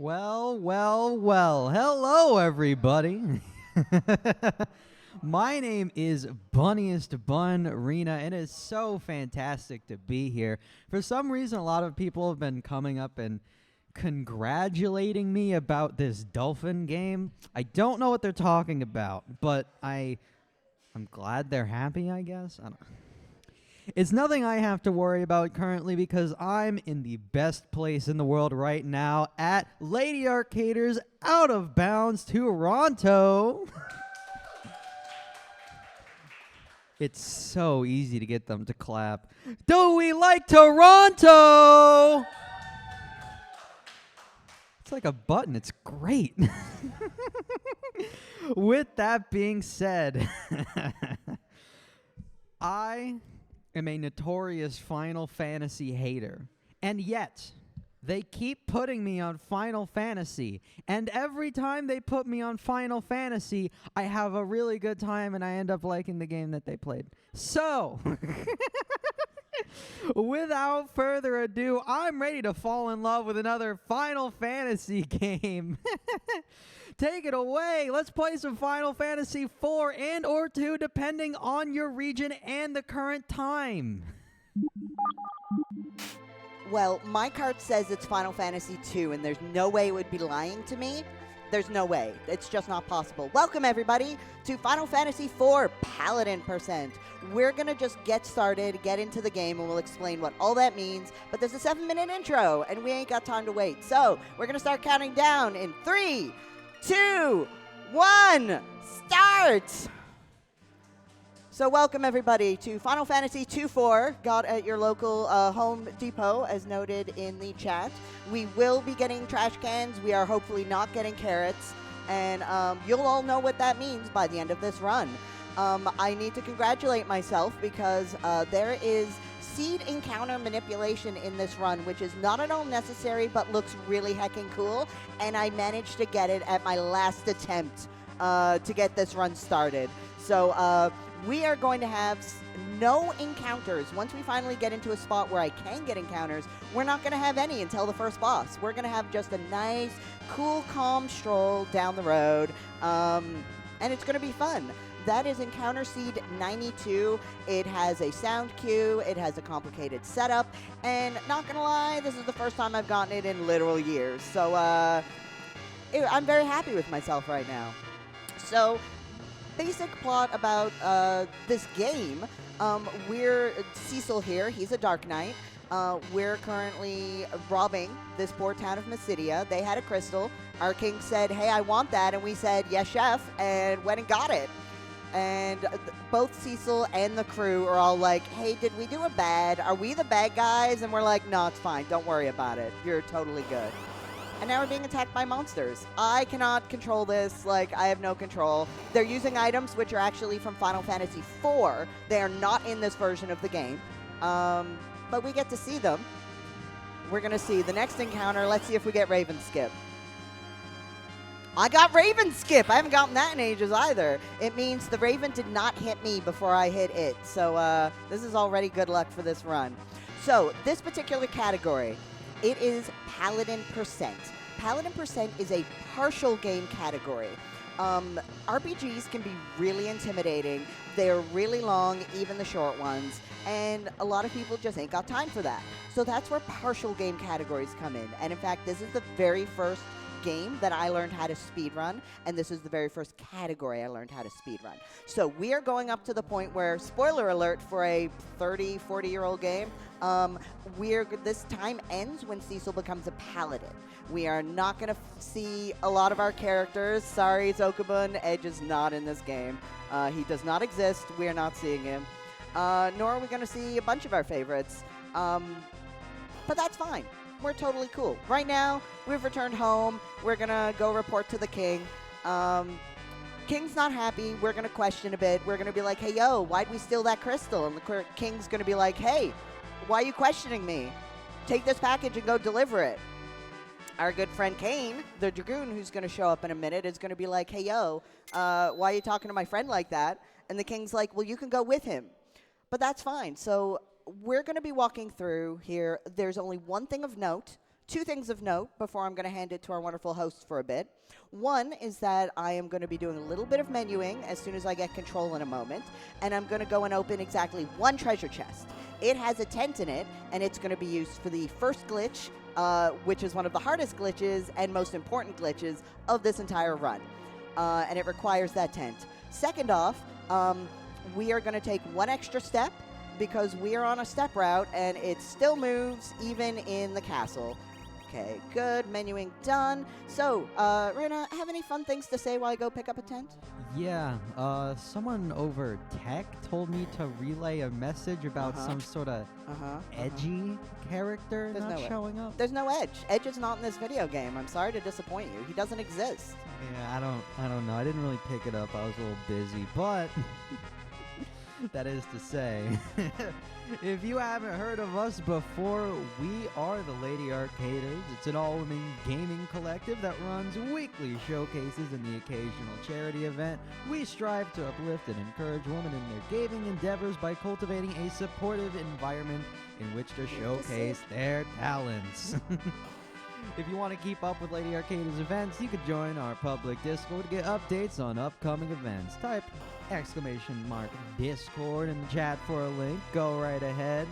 Well, well, well. Hello, everybody. My name is BunniestBunRena, and it is so fantastic to be here. For some reason, a lot of people have been coming up and congratulating me about this dolphin game. I don't know what they're talking about, but I'm glad they're happy, I guess. I don't know. It's nothing I have to worry about currently because I'm in the best place in the world right now at Lady Arcaders Out of Bounds Toronto. It's so easy to get them to clap. Do we like Toronto? It's like a button. It's great. With that being said, I am a notorious Final Fantasy hater, and yet they keep putting me on Final Fantasy, and every time they put me on Final Fantasy, I have a really good time, and I end up liking the game that they played. So, without further ado, I'm ready to fall in love with another Final Fantasy game. Take it away. Let's play some Final Fantasy 4 and or 2, depending on your region and the current time. Well, my card says it's Final Fantasy 2, and there's no way it would be lying to me. There's no way. It's just not possible. Welcome, everybody, to Final Fantasy 4 Paladin %. We're going to just get started, get into the game, and we'll explain what all that means. But there's a 7-minute intro, and we ain't got time to wait. So we're going to start counting down in 3, 2, 1, start! So welcome, everybody, to Final Fantasy 2-4, got at your local Home Depot, as noted in the chat. We will be getting trash cans. We are hopefully not getting carrots. And you'll all know what that means by the end of this run. I need to congratulate myself because there is seed encounter manipulation in this run, which is not at all necessary, but looks really heckin' cool. And I managed to get it at my last attempt to get this run started. So we are going to have no encounters. Once we finally get into a spot where I can get encounters, we're not going to have any until the first boss. We're going to have just a nice, cool, calm stroll down the road, and it's going to be fun. That is Encounter Seed 92. It has a sound cue. It has a complicated setup. And not going to lie, this is the first time I've gotten it in literal years. So I'm very happy with myself right now. So basic plot about this game. We're Cecil here. He's a Dark Knight. We're currently robbing this poor town of Mysidia. They had a crystal. Our king said, hey, I want that. And we said, yes, chef, and went and got it. And both Cecil and the crew are all like, hey, did we do a bad? Are we the bad guys? And we're like, no, it's fine. Don't worry about it. You're totally good. And now we're being attacked by monsters. I cannot control this. Like, I have no control. They're using items which are actually from Final Fantasy 4. They are not in this version of the game. But we get to see them. We're going to see the next encounter. Let's see if we get Raven Skip. I got Raven Skip. I haven't gotten that in ages either. It means the Raven did not hit me before I hit it. So this is already good luck for this run. So this particular category, it is Paladin %. Paladin % is a partial game category. RPGs can be really intimidating. They're really long, even the short ones, and a lot of people just ain't got time for that. So that's where partial game categories come in. And in fact, this is the very first game that I learned how to speedrun, and this is the very first category I learned how to speedrun. So we are going up to the point where, spoiler alert for a 30, 40-year-old game, this time ends when Cecil becomes a paladin. We are not going to see a lot of our characters. Sorry, Zokabun, Edge is not in this game. He does not exist. We are not seeing him. Nor are we going to see a bunch of our favorites. But that's fine. We're totally cool. Right now, we've returned home. We're going to go report to the king. King's not happy. We're going to question a bit. We're going to be like, hey, yo, why'd we steal that crystal? And the king's going to be like, hey, why are you questioning me? Take this package and go deliver it. Our good friend Kane, the Dragoon, who's going to show up in a minute, is going to be like, hey, yo, why are you talking to my friend like that? And the king's like, well, you can go with him. But that's fine. So we're going to be walking through here. There's only one thing of note. Two things of note before I'm going to hand it to our wonderful hosts for a bit. One is that I am going to be doing a little bit of menuing as soon as I get control in a moment, and I'm going to go and open exactly one treasure chest. It has a tent in it, and it's going to be used for the first glitch, which is one of the hardest glitches and most important glitches of this entire run. And it requires that tent. Second off, we are going to take one extra step because we are on a step route, and it still moves even in the castle. Okay, good. Menuing done. So, Rena, have any fun things to say while I go pick up a tent? Yeah, someone over tech told me to relay a message about some sort of edgy character not showing up. There's no Edge. Edge is not in this video game. I'm sorry to disappoint you. He doesn't exist. Yeah, I don't know. I didn't really pick it up. I was a little busy, but that is to say, if you haven't heard of us before, we are the Lady Arcaders. It's an all-women gaming collective that runs weekly showcases and the occasional charity event. We strive to uplift and encourage women in their gaming endeavors by cultivating a supportive environment in which to showcase their talents. If you want to keep up with Lady Arcaders events, you could join our public Discord to get updates on upcoming events. Type !Discord in the chat for a link. Go right ahead.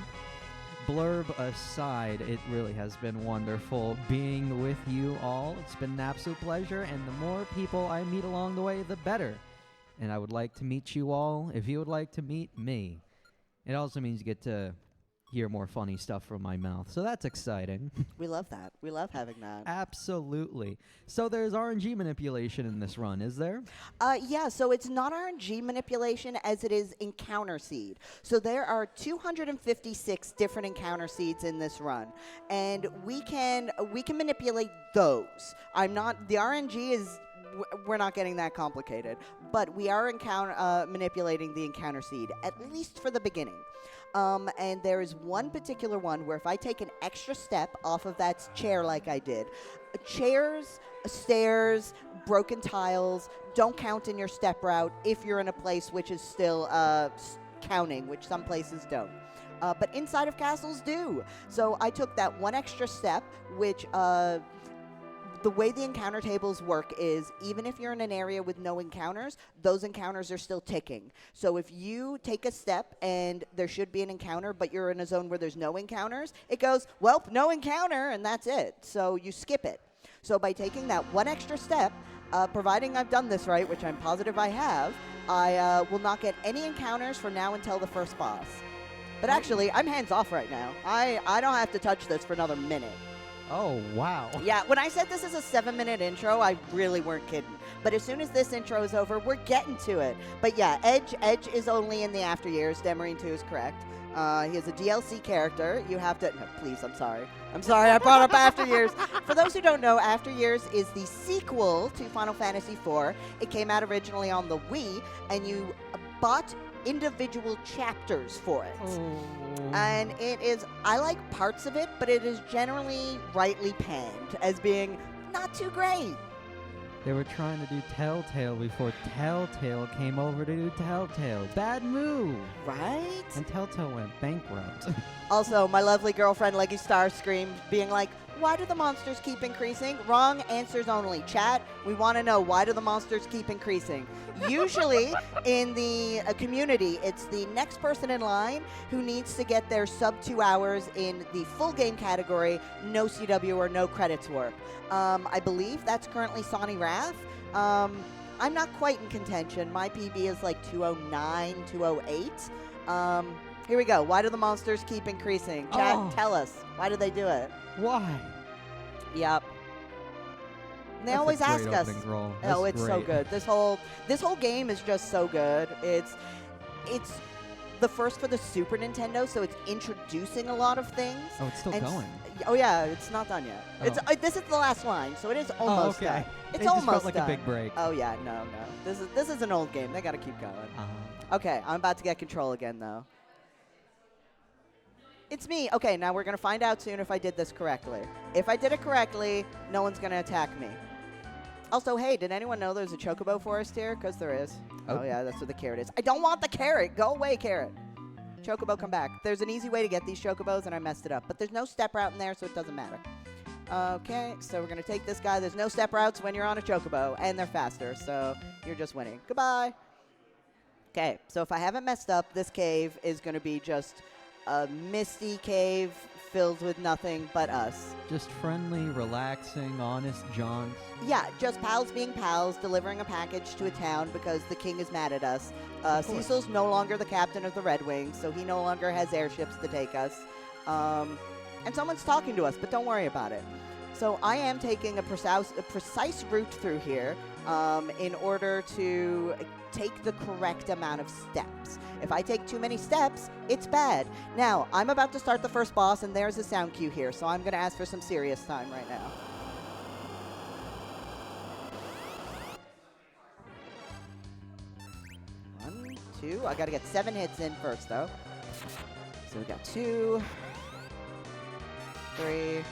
Blurb aside, it really has been wonderful being with you all. It's been an absolute pleasure, and the more people I meet along the way, the better. And I would like to meet you all if you would like to meet me. It also means you get to hear more funny stuff from my mouth. So that's exciting. We love that. We love having that. Absolutely. So there's RNG manipulation in this run, is there? Yeah, so it's not RNG manipulation as it is encounter seed. So there are 256 different encounter seeds in this run, and we can manipulate those. The RNG is we're not getting that complicated, but we are manipulating the encounter seed, at least for the beginning. And there is one particular one where if I take an extra step off of that chair like I did, chairs, stairs, broken tiles don't count in your step route if you're in a place which is still counting, which some places don't. But inside of castles do. So I took that one extra step, which the way the encounter tables work is even if you're in an area with no encounters, those encounters are still ticking. So if you take a step and there should be an encounter, but you're in a zone where there's no encounters, it goes, well, no encounter, and that's it. So you skip it. So by taking that one extra step, providing I've done this right, which I'm positive I have, I will not get any encounters from now until the first boss. But actually, I'm hands off right now. I don't have to touch this for another minute. Oh, wow. Yeah, when I said this is a 7-minute intro, I really weren't kidding. But as soon as this intro is over, we're getting to it. But yeah, Edge is only in the after years. Demarine 2 is correct. He is a DLC character. You have to... No, please, I'm sorry. I'm sorry, I brought up After Years. For those who don't know, After Years is the sequel to Final Fantasy IV. It came out originally on the Wii, and you bought individual chapters for it. Oh. And it is, I like parts of it, but it is generally rightly panned as being not too great. They were trying to do Telltale before Telltale came over to do Telltale. Bad move. Right? And Telltale went bankrupt. Also, my lovely girlfriend, Leggy Star, screamed, being like, why do the monsters keep increasing? Wrong answers only. Chat, we want to know, why do the monsters keep increasing? Usually, in the community, it's the next person in line who needs to get their sub 2 hours in the full game category, no CW or no credits work. I believe that's currently Sonny Wrath. I'm not quite in contention. My PB is like 209, 208. Here we go. Why do the monsters keep increasing? Chat, tell us. Why do they do it? Why? Yep. And they always ask us. Oh, it's so good. This whole game is just so good. It's the first for the Super Nintendo, so it's introducing a lot of things. Oh, it's still going. Oh yeah, it's not done yet. Oh. This is the last line, so it is almost done. It's it almost just felt like done. a big break. Oh yeah, no. This is an old game. They got to keep going. Okay, I'm about to get control again though. It's me. Okay, now we're going to find out soon if I did this correctly. If I did it correctly, no one's going to attack me. Also, hey, did anyone know there's a chocobo forest here? Because there is. Oh, yeah, that's where the carrot is. I don't want the carrot. Go away, carrot. Chocobo, come back. There's an easy way to get these chocobos, and I messed it up. But there's no step route in there, so it doesn't matter. Okay, so we're going to take this guy. There's no step routes when you're on a chocobo, and they're faster, so you're just winning. Goodbye. Okay, so if I haven't messed up, this cave is going to be just a misty cave filled with nothing but us. Just friendly, relaxing, honest jaunts. Yeah, just pals being pals, delivering a package to a town because the king is mad at us. Cecil's no longer the captain of the Red Wings, so he no longer has airships to take us. And someone's talking to us, but don't worry about it. So I am taking a precise route through here in order to take the correct amount of steps. If I take too many steps, it's bad. Now, I'm about to start the first boss, and there's a sound cue here, so I'm going to ask for some serious time right now. One, two. I got to get 7 hits in first, though. So we got 2, 3,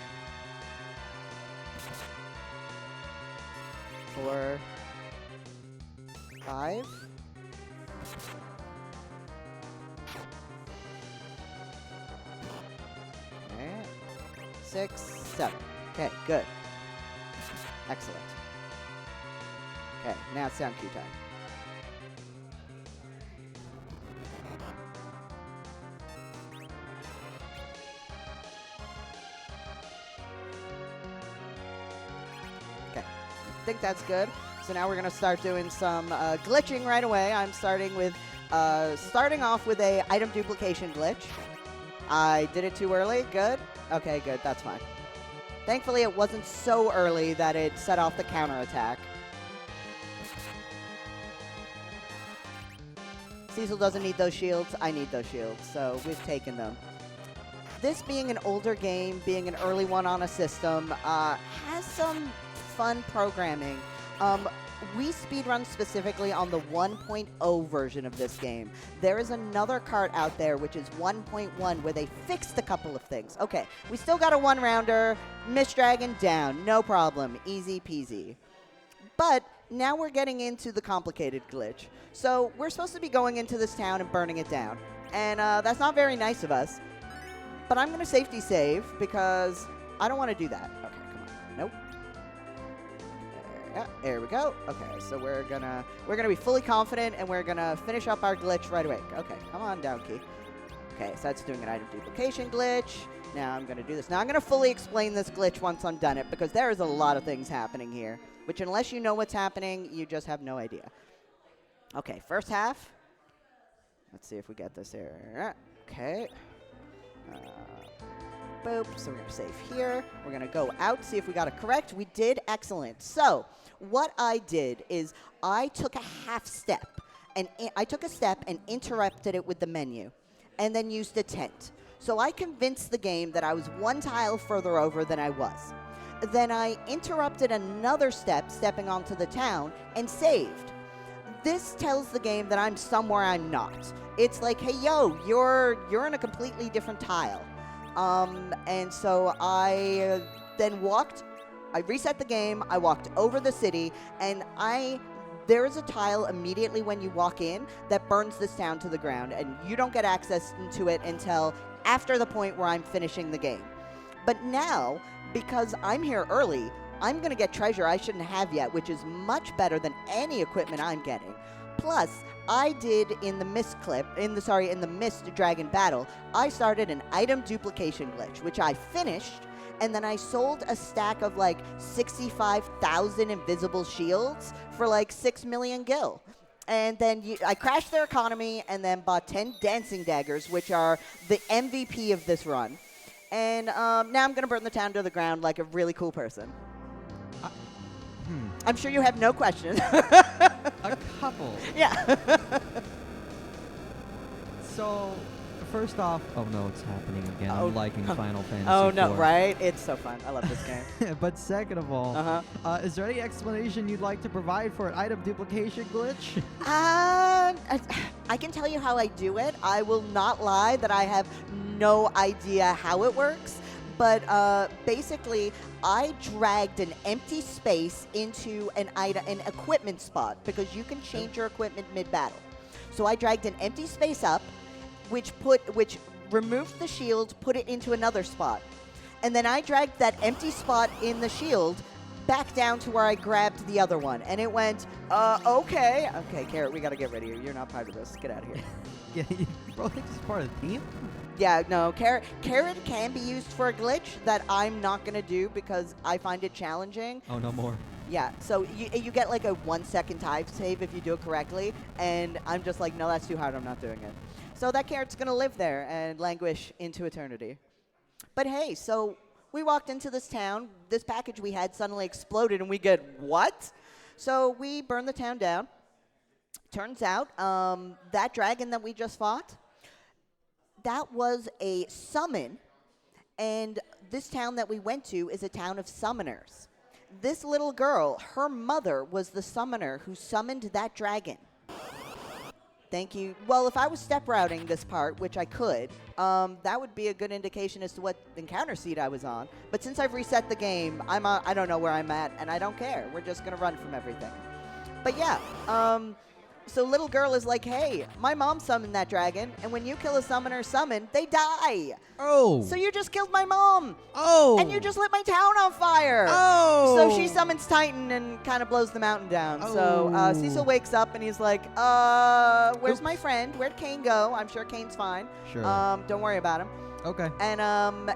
4, 5. Okay. 6, 7. Okay, good. Excellent. Okay, now it's sound cue time. Okay, I think that's good. So now we're going to start doing some glitching right away. I'm starting off with a item duplication glitch. I did it too early. Good. Okay, good. That's fine. Thankfully, it wasn't so early that it set off the counterattack. Cecil doesn't need those shields. I need those shields, so we've taken them. This being an older game, being an early one on a system, has some fun programming. We speedrun specifically on the 1.0 version of this game. There is another cart out there, which is 1.1, where they fixed a couple of things. Okay, we still got a one-rounder. Mist Dragon down, no problem, easy peasy. But now we're getting into the complicated glitch. So we're supposed to be going into this town and burning it down. And that's not very nice of us. But I'm going to safety save because I don't want to do that. Okay, come on. Nope. Yeah, there we go. Okay, so we're gonna be fully confident and we're gonna finish up our glitch right away. Okay, come on down, key. Okay, so that's doing an item duplication glitch. Now I'm gonna do this. Now I'm gonna fully explain this glitch once I'm done it because there is a lot of things happening here, which unless you know what's happening, you just have no idea. Okay, first half. Let's see if we get this here. Okay. Boop. So we're going to save here. We're going to go out, see if we got it correct. We did. Excellent. So what I did is I took a half step, and I took a step and interrupted it with the menu, and then used a tent. So I convinced the game that I was one tile further over than I was. Then I interrupted another step, stepping onto the town, and saved. This tells the game that I'm somewhere I'm not. It's like, hey, yo, you're in a completely different tile. And so I then I reset the game, I walked over the city, and there is a tile immediately when you walk in that burns this town to the ground, and you don't get access to it until after the point where I'm finishing the game. But now, because I'm here early, I'm going to get treasure I shouldn't have yet, which is much better than any equipment I'm getting. Plus, I did in the Mist Dragon battle, I started an item duplication glitch, which I finished, and then I sold a stack of like 65,000 invisible shields for like 6 million gil. And then I crashed their economy and then bought 10 dancing daggers, which are the MVP of this run. And now I'm going to burn the town to the ground like a really cool person. I'm sure you have no questions. A couple. Yeah. So, first off, oh no, it's happening again. I'm liking Final Fantasy Oh no, IV. right? It's so fun. I love this game. But second of all, is there any explanation you'd like to provide for an item duplication glitch? I can tell you how I do it. I will not lie that I have no idea how it works. But basically, I dragged an empty space into an equipment spot because you can change your equipment mid-battle. So I dragged an empty space up, which removed the shield, put it into another spot. and then I dragged that empty spot in the shield back down to where I grabbed the other one, and it went, okay. Okay, Carrot, we gotta get rid of you. You're not part of this. Get out of here. Yeah, you both think this is part of the team? Yeah, no, Carrot can be used for a glitch that I'm not gonna do because I find it challenging. Oh, no more. Yeah, so you get like a 1 second time save if you do it correctly, and I'm just like, no, that's too hard, I'm not doing it. So that Carrot's gonna live there and languish into eternity. But hey, so we walked into this town, this package we had suddenly exploded, and we get, what? So we burned the town down. Turns out, that dragon that we just fought, that was a summon, and this town that we went to is a town of summoners. This little girl, her mother was the summoner who summoned that dragon. Thank you. Well, if I was step routing this part, which I could, that would be a good indication as to what encounter seed I was on. But since I've reset the game, I don't know where I'm at, and I don't care. We're just going to run from everything. But yeah, so little girl is like, hey, my mom summoned that dragon, and when you kill a summoner summon, they die. Oh. So you just killed my mom. Oh. And you just lit my town on fire. Oh. So she summons Titan and kind of blows the mountain down. Oh. So Cecil wakes up and he's like, where's my friend? Where'd Kane go? I'm sure Kane's fine. Sure. Don't worry about him. Okay. And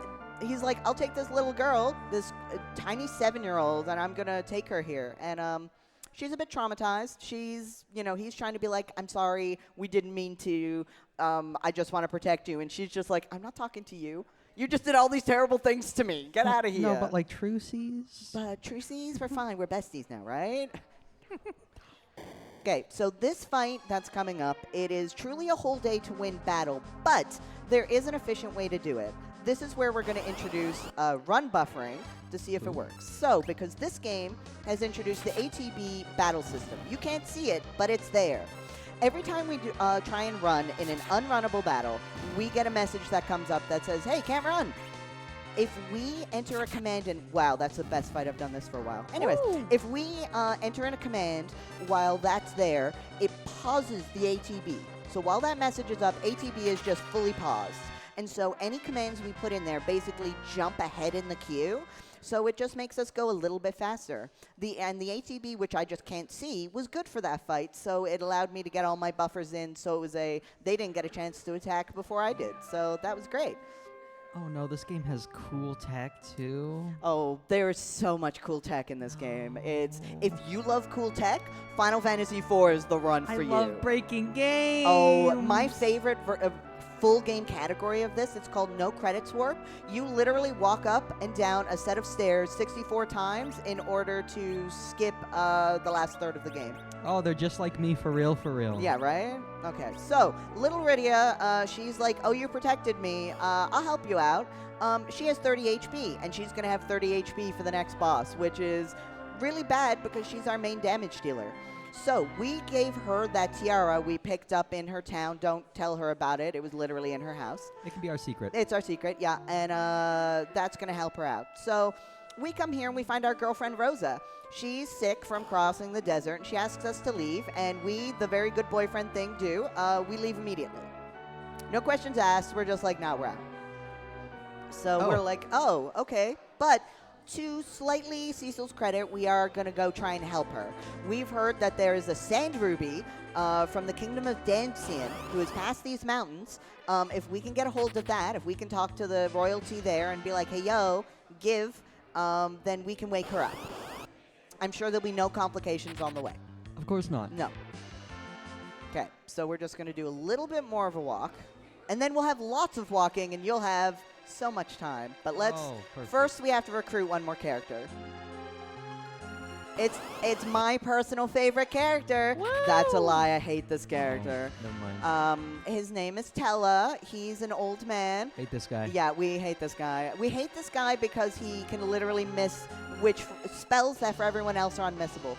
he's like, I'll take this little girl, this tiny 7-year-old, and I'm going to take her here. And she's a bit traumatized. She's, he's trying to be like, I'm sorry, we didn't mean to. I just want to protect you. And she's just like, I'm not talking to you. You just did all these terrible things to me. Get out of here. No, but like trucies? Trucies, we're fine. We're besties now, right? Okay, so this fight that's coming up, it is truly a whole day to win battle, but there is an efficient way to do it. This is where we're going to introduce run buffering to see if it works. So, because this game has introduced the ATB battle system. You can't see it, but it's there. Every time we try and run in an unrunnable battle, we get a message that comes up that says, hey, can't run. If we enter a command and, wow, that's the best fight I've done this for a while. Anyways, if we enter in a command while that's there, it pauses the ATB. So while that message is up, ATB is just fully paused. And so any commands we put in there basically jump ahead in the queue. So it just makes us go a little bit faster. And the ATB, which I just can't see, was good for that fight. So it allowed me to get all my buffers in. So it was they didn't get a chance to attack before I did. So that was great. Oh no, this game has cool tech too. Oh, there is so much cool tech in this game. If you love cool tech, Final Fantasy IV is the run for you. I love breaking games. Oh, my favorite full game category of this, it's called No Credits Warp. You literally walk up and down a set of stairs 64 times in order to skip the last third of the game. Oh, they're just like me for real, for real. Yeah, right? Okay, so little Rydia, she's like, oh, you protected me. I'll help you out. She has 30 HP, and she's going to have 30 HP for the next boss, which is really bad because she's our main damage dealer. So we gave her that tiara we picked up in her town. Don't tell her about it. It was literally in her house. It can be our secret. It's our secret, yeah. And that's going to help her out. So we come here and we find our girlfriend Rosa. She's sick from crossing the desert, and she asks us to leave. And we, the very good boyfriend thing, do. We leave immediately. No questions asked. We're just like, nah, we're out. So we're like, oh, okay. But to slightly Cecil's credit, we are going to go try and help her. We've heard that there is a sand ruby from the kingdom of Dancian who has passed these mountains. If we can get a hold of that, if we can talk to the royalty there and be like, hey, yo, give, then we can wake her up. I'm sure there'll be no complications on the way. Of course not. No. Okay, so we're just going to do a little bit more of a walk. And then we'll have lots of walking, and you'll have so much time. But let's first we have to recruit one more character. It's my personal favorite character. Woo! That's a lie. I hate this character. Oh, never mind. His name is Tella. He's an old man. Hate this guy. Yeah, we hate this guy. We hate this guy because he can literally miss spells that for everyone else are unmissable.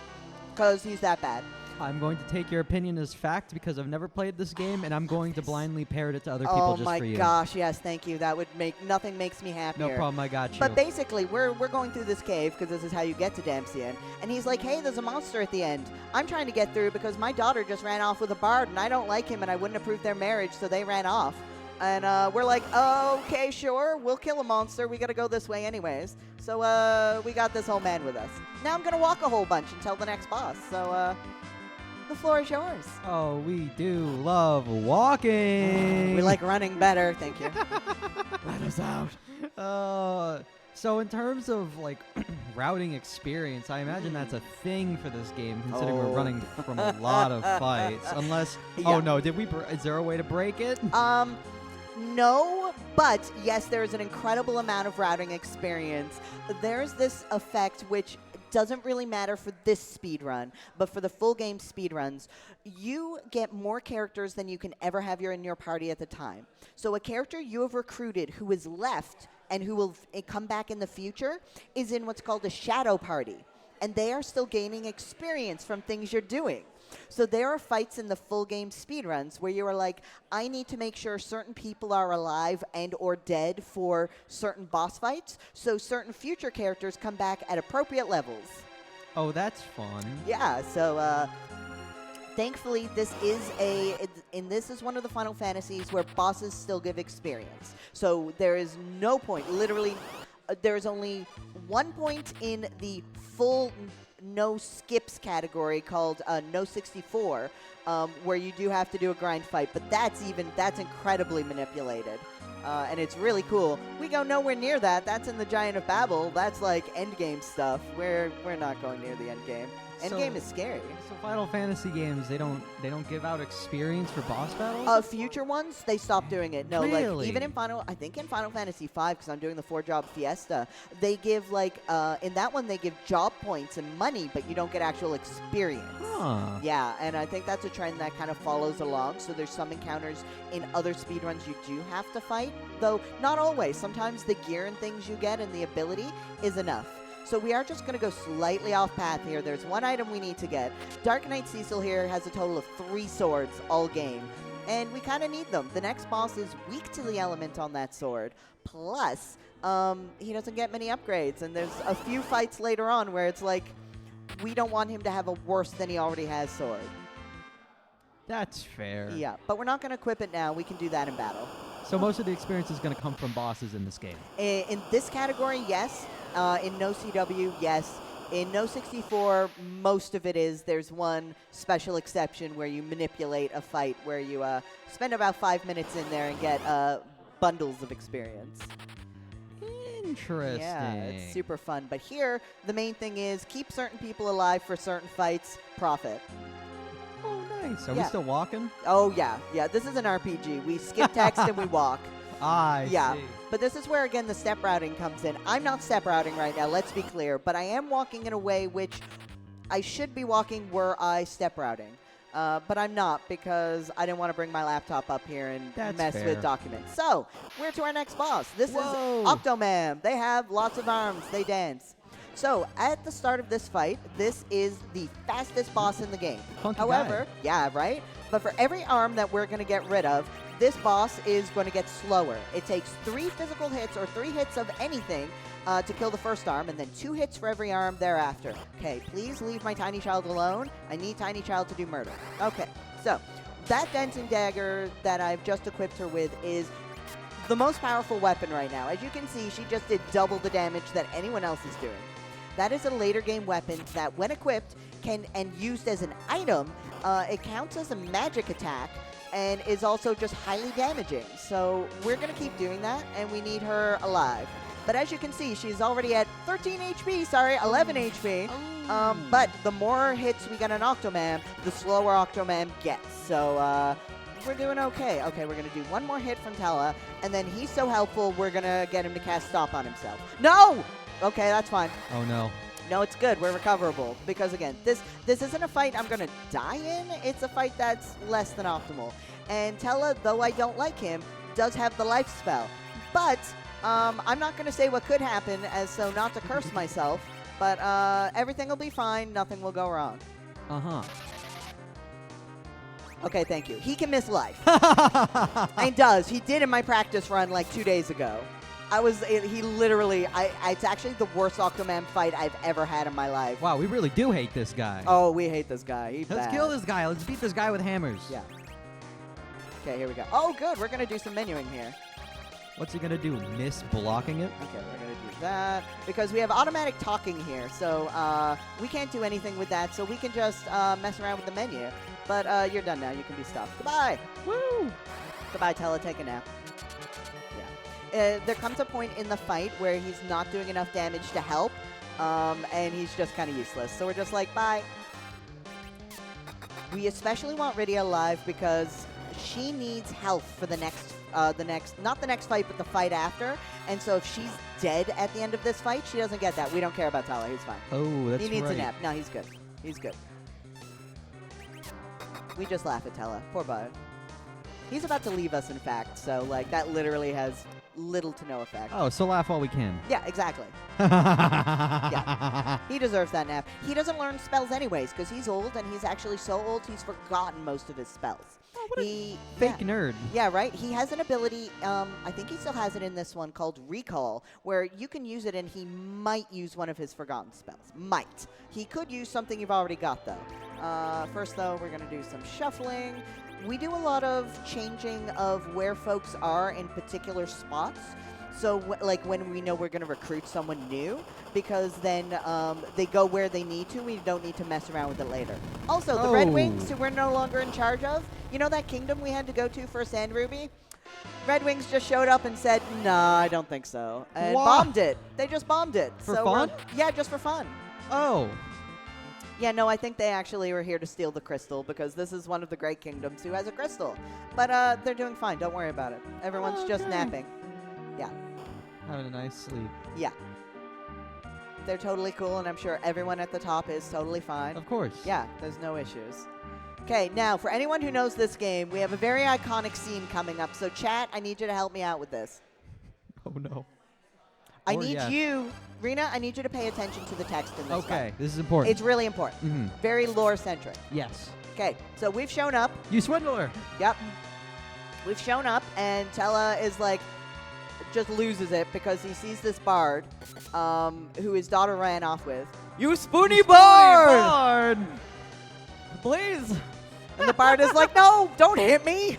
Because he's that bad. I'm going to take your opinion as fact because I've never played this game, and I'm going to blindly parrot it to other people just for you. Oh my gosh, yes, thank you. That would nothing makes me happier. No problem, I got you. But basically, we're going through this cave because this is how you get to Dancian. And he's like, hey, there's a monster at the end. I'm trying to get through because my daughter just ran off with a bard, and I don't like him, and I wouldn't approve their marriage, so they ran off. And we're like, okay, sure, we'll kill a monster. We got to go this way anyways. So we got this whole man with us. Now I'm going to walk a whole bunch until the next boss. So the floor is yours. Oh, we do love walking. We like running better. Thank you. Let us out. So in terms of like routing experience, I imagine that's a thing for this game, considering we're running from a lot of fights. Unless, oh no, is there a way to break it? No, but yes, there's an incredible amount of routing experience. There's this effect which doesn't really matter for this speed run, but for the full game speed runs, you get more characters than you can ever have in your party at the time. So a character you have recruited who is left and who will come back in the future is in what's called a shadow party, and they are still gaining experience from things you're doing. So there are fights in the full game speedruns where you are like, I need to make sure certain people are alive and or dead for certain boss fights, so certain future characters come back at appropriate levels. Oh, that's fun. Yeah, so thankfully this is one of the Final Fantasies where bosses still give experience. So there is no point, literally, there is only 1 point in the full no skips category called no 64, where you do have to do a grind fight, but that's incredibly manipulated, and it's really cool. We go nowhere near that. That's in the Giant of Babel. That's like end game stuff. We're not going near the end game. End game is scary. So Final Fantasy games, they don't give out experience for boss battles? Future ones, they stopped doing it. No, really? like even in Final Fantasy 5, because I'm doing the 4-job fiesta, they give like in that one they give job points and money, but you don't get actual experience. Huh. Yeah, and I think that's a trend that kind of follows along. So there's some encounters in other speedruns you do have to fight, though not always. Sometimes the gear and things you get and the ability is enough. So we are just going to go slightly off path here. There's one item we need to get. Dark Knight Cecil here has a total of 3 swords all game, and we kind of need them. The next boss is weak to the element on that sword. Plus, he doesn't get many upgrades, and there's a few fights later on where it's like, we don't want him to have a worse than he already has sword. That's fair. Yeah, but we're not going to equip it now. We can do that in battle. So most of the experience is going to come from bosses in this game? In this category, yes. In No CW, yes. In No 64, most of it is. There's one special exception where you manipulate a fight where you spend about 5 minutes in there and get bundles of experience. Interesting. Yeah, it's super fun. But here, the main thing is keep certain people alive for certain fights, profit. Oh, nice. Are we still walking? Oh, yeah. Yeah, this is an RPG. We skip text and we walk. I see. But this is where, again, the step routing comes in. I'm not step routing right now, let's be clear, but I am walking in a way which I should be walking were I step routing. But I'm not, because I didn't want to bring my laptop up here and mess with documents. So, we're to our next boss. This is Octomam. They have lots of arms. They dance. So, at the start of this fight, this is the fastest boss in the game. Funky However, guy. yeah, right? But for every arm that we're going to get rid of, this boss is going to get slower. It takes 3 physical hits or 3 hits of anything to kill the first arm, and then 2 hits for every arm thereafter. Okay, please leave my tiny child alone. I need tiny child to do murder. Okay, so that denting dagger that I've just equipped her with is the most powerful weapon right now. As you can see, she just did double the damage that anyone else is doing. That is a later game weapon that, when equipped and used as an item, it counts as a magic attack and is also just highly damaging. So we're going to keep doing that, and we need her alive. But as you can see, she's already at 13 HP, 11 HP. But the more hits we get on Octomam, the slower Octomam gets. So we're doing okay. Okay, we're going to do one more hit from Tala, and then he's so helpful, we're going to get him to cast Stop on himself. No! Okay, that's fine. Oh, no. No, it's good. We're recoverable. Because, again, this isn't a fight I'm going to die in. It's a fight that's less than optimal. And Tella, though I don't like him, does have the life spell. But I'm not going to say what could happen, as so not to curse myself. But everything will be fine. Nothing will go wrong. Uh-huh. Okay, thank you. He can miss life. And does. He did in my practice run like 2 days ago. It's actually the worst Octomam fight I've ever had in my life. Wow, we really do hate this guy. Oh, we hate this guy. He's Let's bad. kill this guy. Let's beat this guy with hammers. Yeah. Okay, here we go. Oh, good. We're going to do some menuing here. What's he gonna do? Miss blocking it? Okay, we're going to do that because we have automatic talking here. So we can't do anything with that. So we can just mess around with the menu. But you're done now. You can be stopped. Goodbye. Woo! Goodbye, Tella. Take a nap. Yeah. There comes a point in the fight where he's not doing enough damage to help. And he's just kind of useless. So we're just like, bye. We especially want Rydia alive because she needs health for the next, not the next fight, but the fight after. And so if she's dead at the end of this fight, she doesn't get that. We don't care about Tala. He's fine. Oh, that's right. He needs a nap. No, he's good. He's good. We just laugh at Tala. Poor bud. He's about to leave us, in fact. So, like, that literally has little to no effect. Oh, so laugh while we can. Yeah, exactly. Yeah. He deserves that nap. He doesn't learn spells anyways because he's old, and he's actually so old he's forgotten most of his spells. Oh, what a fake nerd. Yeah, right? He has an ability, I think he still has it in this one, called Recall, where you can use it and he might use one of his forgotten spells. Might. He could use something you've already got, though. First, though, we're going to do some shuffling. We do a lot of changing of where folks are in particular spots. So, like, when we know we're going to recruit someone new, because then they go where they need to. We don't need to mess around with it later. Also, the Red Wings, who we're no longer in charge of, you know that kingdom we had to go to for Sand Ruby? Red Wings just showed up and said, nah, I don't think so. And bombed it. They just bombed it. For fun? Yeah, just for fun. Oh. Yeah, no, I think they actually were here to steal the crystal because this is one of the great kingdoms who has a crystal. But they're doing fine. Don't worry about it. Everyone's just napping. Yeah. Having a nice sleep. Yeah. They're totally cool, and I'm sure everyone at the top is totally fine. Of course. Yeah, there's no issues. Okay, now, for anyone who knows this game, we have a very iconic scene coming up. So, chat, I need you to help me out with this. Oh, no. I need you, Rena, I need you to pay attention to the text in this Okay, one. this is important. It's really important. Mm-hmm. Very lore-centric. Yes. Okay, so we've shown up. You swindler. Yep. We've shown up, and Tella is like, just loses it because he sees this bard who his daughter ran off with. You spoony bard! Please! And the bard is like, no, don't hit me!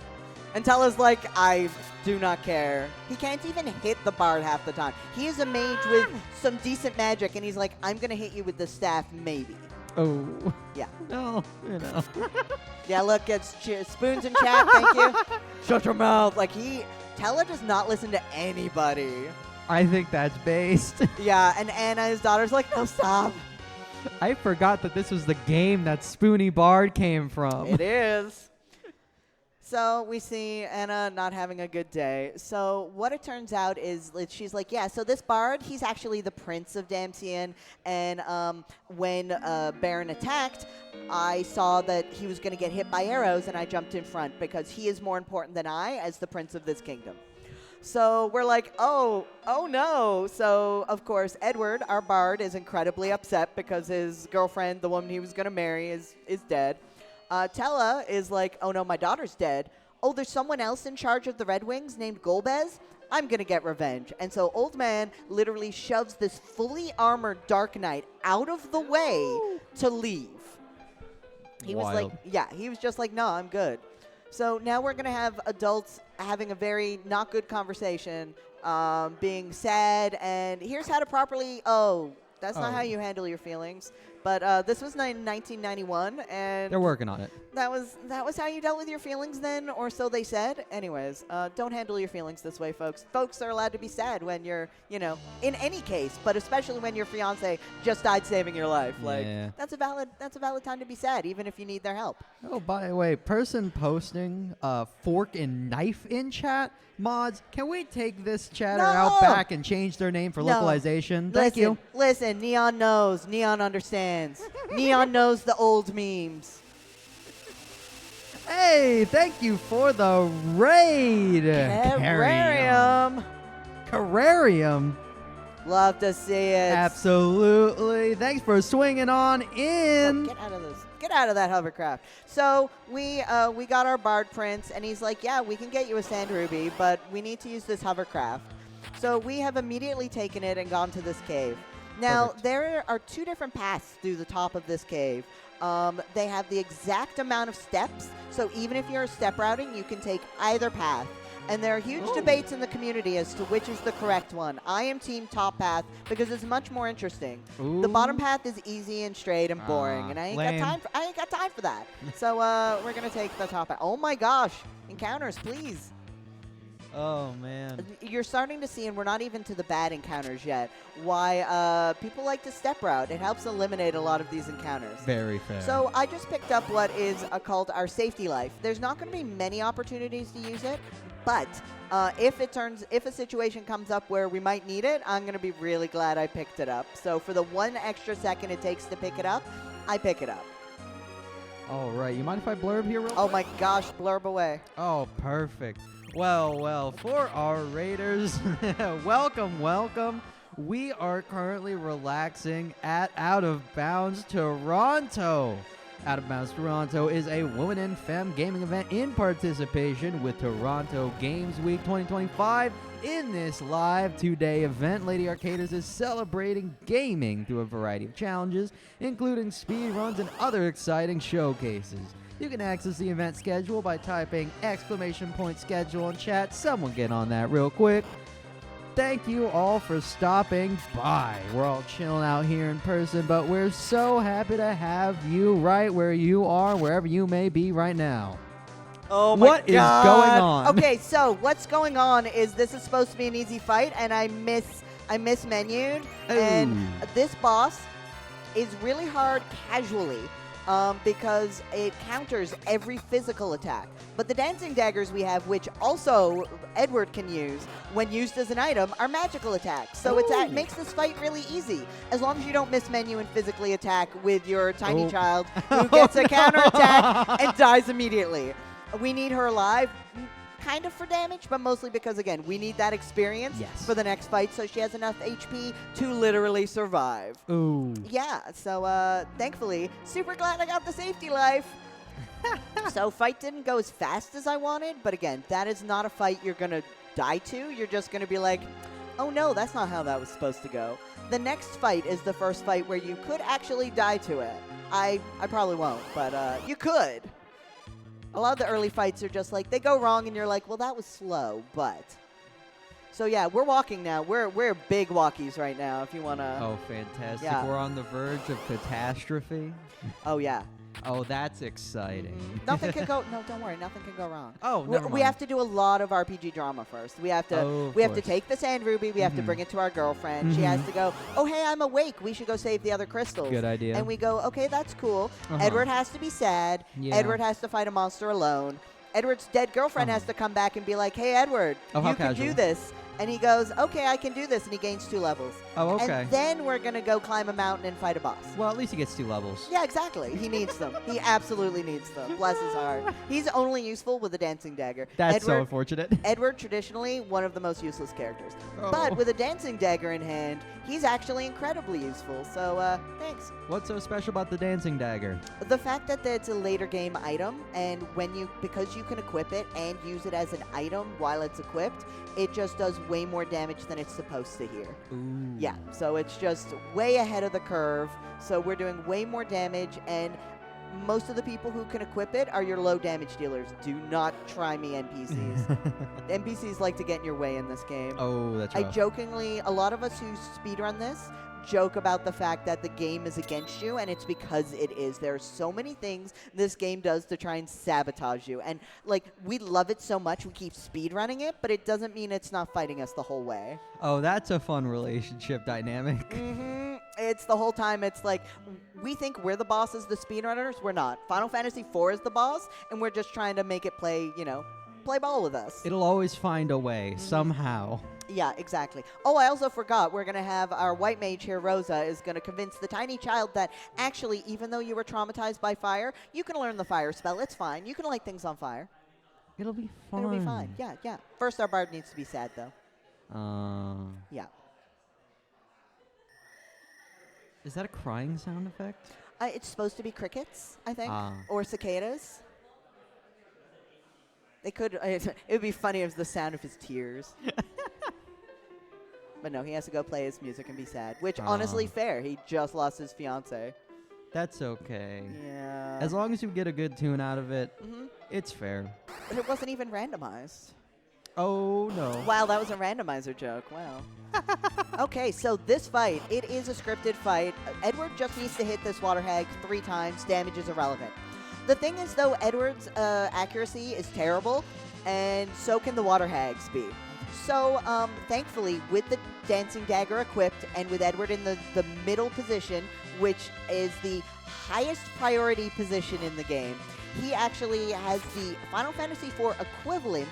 And Tella's like, I do not care. He can't even hit the bard half the time. He is a mage with some decent magic, and he's like, I'm going to hit you with the staff, maybe. Oh. Yeah. No, you know. Yeah, look, it's spoons in chat, thank you. Shut your mouth. Like, Tella does not listen to anybody. I think that's based. Yeah, and Anna, his daughter's like, no, stop. I forgot that this was the game that Spoony Bard came from. It is. So we see Anna not having a good day. So what it turns out is she's like, yeah, so this bard, he's actually the prince of Damcyan. And when Baron attacked, I saw that he was going to get hit by arrows, and I jumped in front because he is more important than I as the prince of this kingdom. So we're like, oh no. So, of course, Edward, our bard, is incredibly upset because his girlfriend, the woman he was going to marry, is dead. Tella is like, oh no, my daughter's dead. Oh, there's someone else in charge of the Red Wings named Golbez? I'm going to get revenge. And so Old Man literally shoves this fully armored Dark Knight out of the way to leave. He was like, yeah, he was just like, no, I'm good. So now we're going to have adults having a very not good conversation, being sad, and here's how to properly, that's not how you handle your feelings. But this was in 1991, and they're working on it. That was how you dealt with your feelings then, or so they said. Anyways, don't handle your feelings this way, folks. Folks are allowed to be sad when you're, in any case, but especially when your fiance just died saving your life. Like, that's a valid time to be sad, even if you need their help. Oh, by the way, person posting fork and knife in chat. Mods, can we take this chatter out back and change their name for localization? Thank you. Listen, Neon knows. Neon understands. Neon knows the old memes. Hey, thank you for the raid. Terrarium. Terrarium. Love to see it. Absolutely. Thanks for swinging on in. Get out of this. Get out of that hovercraft. So we got our Bard Prince, and he's like, yeah, we can get you a Sand Ruby, but we need to use this hovercraft. So we have immediately taken it and gone to this cave. Now, Perfect. there are 2 different paths through the top of this cave. They have the exact amount of steps, so even if you're a step routing, you can take either path. And there are huge debates in the community as to which is the correct one. I am team top path because it's much more interesting. The bottom path is easy and straight and boring, and I ain't got time for that. So we're gonna take the top path. Oh my gosh, encounters, please. Oh, man. You're starting to see, and we're not even to the bad encounters yet, why people like to step route. It helps eliminate a lot of these encounters. Very fair. So I just picked up what is called our safety life. There's not going to be many opportunities to use it, but if a situation comes up where we might need it, I'm going to be really glad I picked it up. So for the 1 extra second it takes to pick it up, I pick it up. All right. You mind if I blurb here real quick? Oh my gosh, blurb away. Oh, perfect. Well, for our raiders, welcome. We are currently relaxing at Out of Bounds Toronto. Out of Bounds Toronto is a women and femme gaming event in participation with Toronto Games Week 2025. In this live 2-day event, Lady Arcaders is celebrating gaming through a variety of challenges, including speed runs and other exciting showcases. You can access the event schedule by typing !schedule in chat. Someone get on that real quick. Thank you all for stopping by. We're all chilling out here in person, but we're so happy to have you right where you are, wherever you may be right now. Oh my What is God. going on? Okay, so what's going on is this is supposed to be an easy fight, and I mismenued, and this boss is really hard casually. Because it counters every physical attack. But the dancing daggers we have, which also Edward can use when used as an item, are magical attacks. So it makes this fight really easy, as long as you don't mismenu and physically attack with your tiny child who gets a counterattack and dies immediately. We need her alive. Kind of for damage, but mostly because, again, we need that experience for the next fight, so she has enough HP to literally survive. Ooh. Yeah, so thankfully, super glad I got the safety life. So fight didn't go as fast as I wanted, but again, that is not a fight you're going to die to. You're just going to be like, oh no, that's not how that was supposed to go. The next fight is the first fight where you could actually die to it. I probably won't, but you could. A lot of the early fights are just like, they go wrong and you're like, well, that was slow, but. So yeah, we're walking now. We're big walkies right now, if you want to. Oh, fantastic. Yeah. We're on the verge of catastrophe. Oh, yeah. Oh, that's exciting. Nothing can go, no, don't worry, nothing can go wrong. Oh, never We mind. have to do a lot of RPG drama first. We have to take the sand ruby, we have to bring it to our girlfriend. She has to go, oh, hey, I'm awake, we should go save the other crystals. Good idea. And we go, okay, that's cool. Edward has to be sad. Yeah. Edward has to fight a monster alone. Edward's dead girlfriend has to come back and be like, hey, Edward, Oh, how you can casual. do this. And he goes, okay, I can do this, and he gains 2 levels. Oh, okay. And then we're going to go climb a mountain and fight a boss. Well, at least he gets 2 levels. Yeah, exactly. He needs them. He absolutely needs them. Bless his heart. He's only useful with a dancing dagger. That's so unfortunate. Edward, traditionally, one of the most useless characters. Oh. But with a dancing dagger in hand, he's actually incredibly useful. So, thanks. What's so special about the dancing dagger? The fact that it's a later game item, and because you can equip it and use it as an item while it's equipped, it just does way more damage than it's supposed to here. Ooh. Yeah, so it's just way ahead of the curve. So we're doing way more damage, and most of the people who can equip it are your low damage dealers. Do not try me, NPCs. NPCs like to get in your way in this game. Oh, that's I rough. jokingly, a lot of us who speedrun this joke about the fact that the game is against you, and it's because it is. There are so many things this game does to try and sabotage you. And, like, we love it so much, we keep speedrunning it, but it doesn't mean it's not fighting us the whole way. Oh, that's a fun relationship dynamic. It's the whole time, it's like, we think we're the bosses, the speedrunners. We're not. Final Fantasy IV is the boss, and we're just trying to make it play, play ball with us. It'll always find a way, somehow. Yeah, exactly. Oh, I also forgot. We're going to have our white mage here, Rosa, is going to convince the tiny child that actually, even though you were traumatized by fire, you can learn the fire spell. It's fine. You can light things on fire. It'll be fun. It'll be fine. Yeah, yeah. First, our bard needs to be sad, though. Yeah. Is that a crying sound effect? It's supposed to be crickets, I think, Ah. or cicadas. They could. It would be funny if it was the sound of his tears. But no, he has to go play his music and be sad. Which, Aw. honestly, fair. He just lost his fiance. That's okay. Yeah. As long as you get a good tune out of it, Mhm. it's fair. But it wasn't even randomized. Oh, no. Wow, that was a randomizer joke. Wow. Okay, so this fight, it is a scripted fight. Edward just needs to hit this water hag 3 times. Damage is irrelevant. The thing is, though, Edward's accuracy is terrible, and so can the water hags be. So, thankfully, with the dancing dagger equipped and with Edward in the middle position, which is the highest priority position in the game, he actually has the Final Fantasy IV equivalent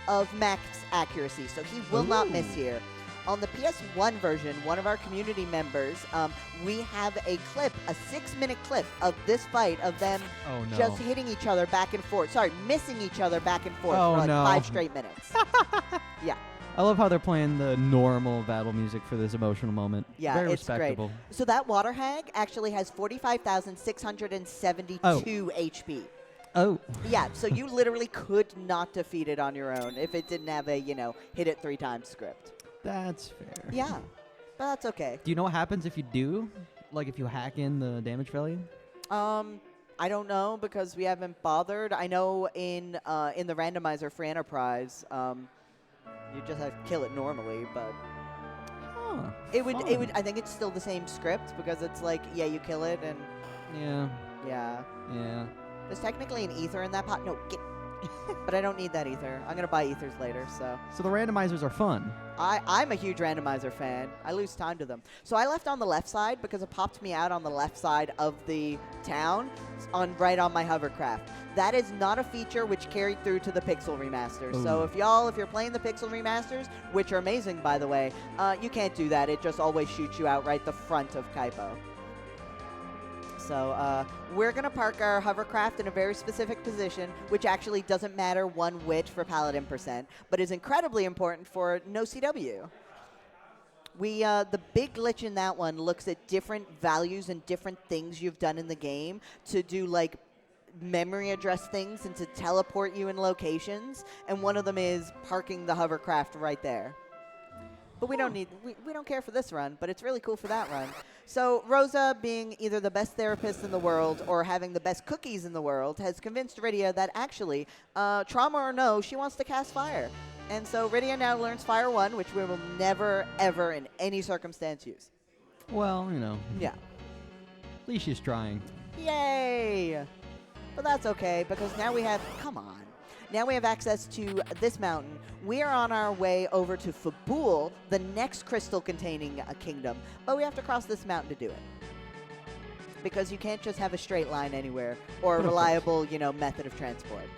of max accuracy, so he will not miss here. On the PS1 version, one of our community members, we have a clip, a 6-minute clip of this fight of them just hitting each other back and forth. Sorry, missing each other back and forth for like 5 straight minutes. Yeah. I love how they're playing the normal battle music for this emotional moment. Yeah, Very it's respectable. great. So that water hag actually has 45,672 HP. Oh. Yeah, so you literally could not defeat it on your own if it didn't have a, hit it 3 times script. That's fair. Yeah, but that's okay. Do you know what happens if you do? Like if you hack in the damage value? I don't know because we haven't bothered. I know in the randomizer for Enterprise, you just have to kill it normally, but it would. I think it's still the same script because it's like, yeah, you kill it and yeah. There's technically an ether in that pot. No, get. But I don't need that ether. I'm gonna buy ethers later. So the randomizers are fun. I'm a huge randomizer fan. I lose time to them. So I left on the left side because it popped me out on the left side of the town, right on my hovercraft. That is not a feature which carried through to the Pixel remasters. So if you're playing the Pixel remasters, which are amazing by the way, you can't do that. It just always shoots you out right the front of Kaipo. So we're going to park our hovercraft in a very specific position, which actually doesn't matter one whit for Paladin %, but is incredibly important for no CW. The big glitch in that one looks at different values and different things you've done in the game to do like memory address things and to teleport you in locations, and one of them is parking the hovercraft right there. But we don't care for this run, but it's really cool for that run. So Rosa, being either the best therapist in the world or having the best cookies in the world, has convinced Rydia that actually, trauma or no, she wants to cast fire. And so Rydia now learns Fire 1, which we will never, ever in any circumstance use. Well, Yeah. At least she's trying. Yay! But that's okay, because now we have, now we have access to this mountain. We are on our way over to Fabul, the next crystal-containing kingdom, but we have to cross this mountain to do it. Because you can't just have a straight line anywhere, or a reliable, method of transport.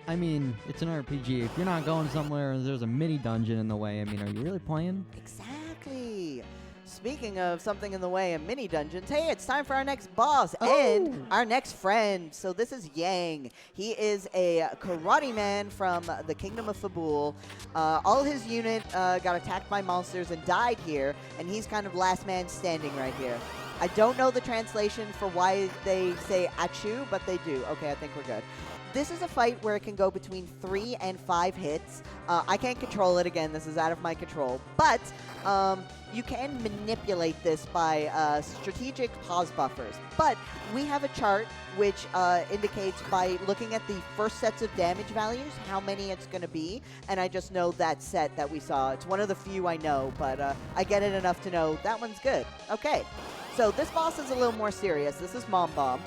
I mean, it's an RPG. If you're not going somewhere and there's a mini dungeon in the way, are you really playing? Exactly. Speaking of something in the way of mini dungeons, hey, it's time for our next boss and our next friend. So this is Yang. He is a karate man from the Kingdom of Fabul. All his unit got attacked by monsters and died here, and he's kind of last man standing right here. I don't know the translation for why they say Achu, but they do. Okay, I think we're good. This is a fight where it can go between 3 and 5 hits. I can't control it again. This is out of my control. But you can manipulate this by strategic pause buffers. But we have a chart which indicates by looking at the first sets of damage values how many it's going to be. And I just know that set that we saw. It's one of the few I know, but I get it enough to know that one's good. Okay. So this boss is a little more serious. This is Mom Bomb.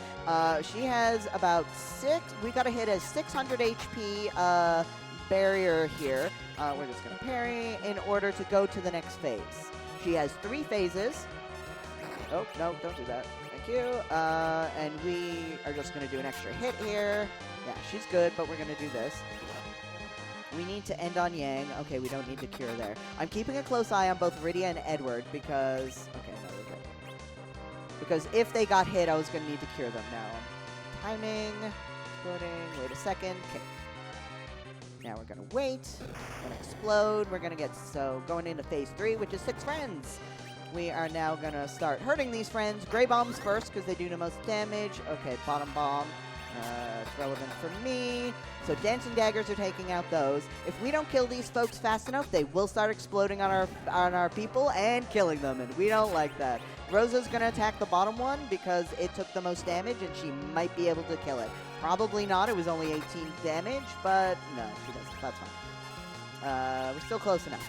She has about 6. We got to hit a 600 HP barrier here. We're just going to parry in order to go to the next phase. She has 3 phases. Oh, no, don't do that. Thank you. And we are just going to do an extra hit here. Yeah, she's good, but we're going to do this. We need to end on Yang. Okay, we don't need to cure there. I'm keeping a close eye on both Rydia and Edward because... Okay, no, we're good. Because if they got hit, I was going to need to cure them now. Timing, exploding, wait a second, kick. Now we're going to wait, we're going to explode, we're going to get, going into phase 3, which is 6 friends. We are now going to start hurting these friends. Gray bombs first, because they do the most damage. Okay, bottom bomb. It's relevant for me. So dancing daggers are taking out those. If we don't kill these folks fast enough, they will start exploding on our people and killing them, and we don't like that. Rosa's going to attack the bottom one because it took the most damage, and she might be able to kill it. Probably not. It was only 18 damage, but no, she doesn't. That's fine. We're still close enough.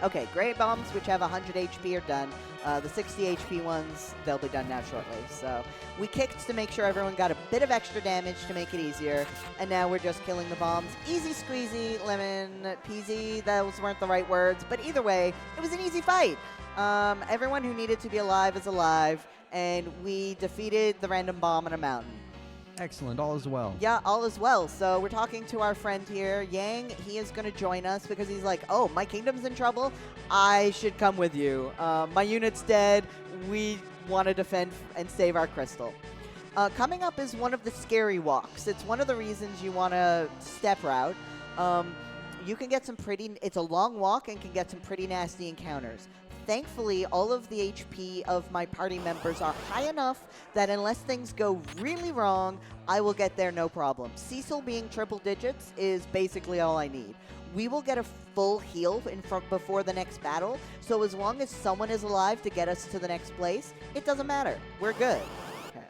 Okay, gray bombs, which have 100 HP, are done. The 60 HP ones, they'll be done now shortly. So we kicked to make sure everyone got a bit of extra damage to make it easier. And now we're just killing the bombs. Easy squeezy, lemon peasy. Those weren't the right words. But either way, it was an easy fight. Everyone who needed to be alive is alive. And we defeated the random bomb on a mountain. Excellent. All is well. Yeah, all is well. So we're talking to our friend here, Yang. He is going to join us because he's like, oh, my kingdom's in trouble. I should come with you. My unit's dead. We want to defend and save our crystal. Coming up is one of the scary walks. It's one of the reasons you want to step route. You can get some pretty, it's a long walk and can get some pretty nasty encounters. Thankfully, all of the HP of my party members are high enough that unless things go really wrong, I will get there no problem. Cecil being triple digits is basically all I need. We will get a full heal before the next battle, so as long as someone is alive to get us to the next place, it doesn't matter. We're good. Okay,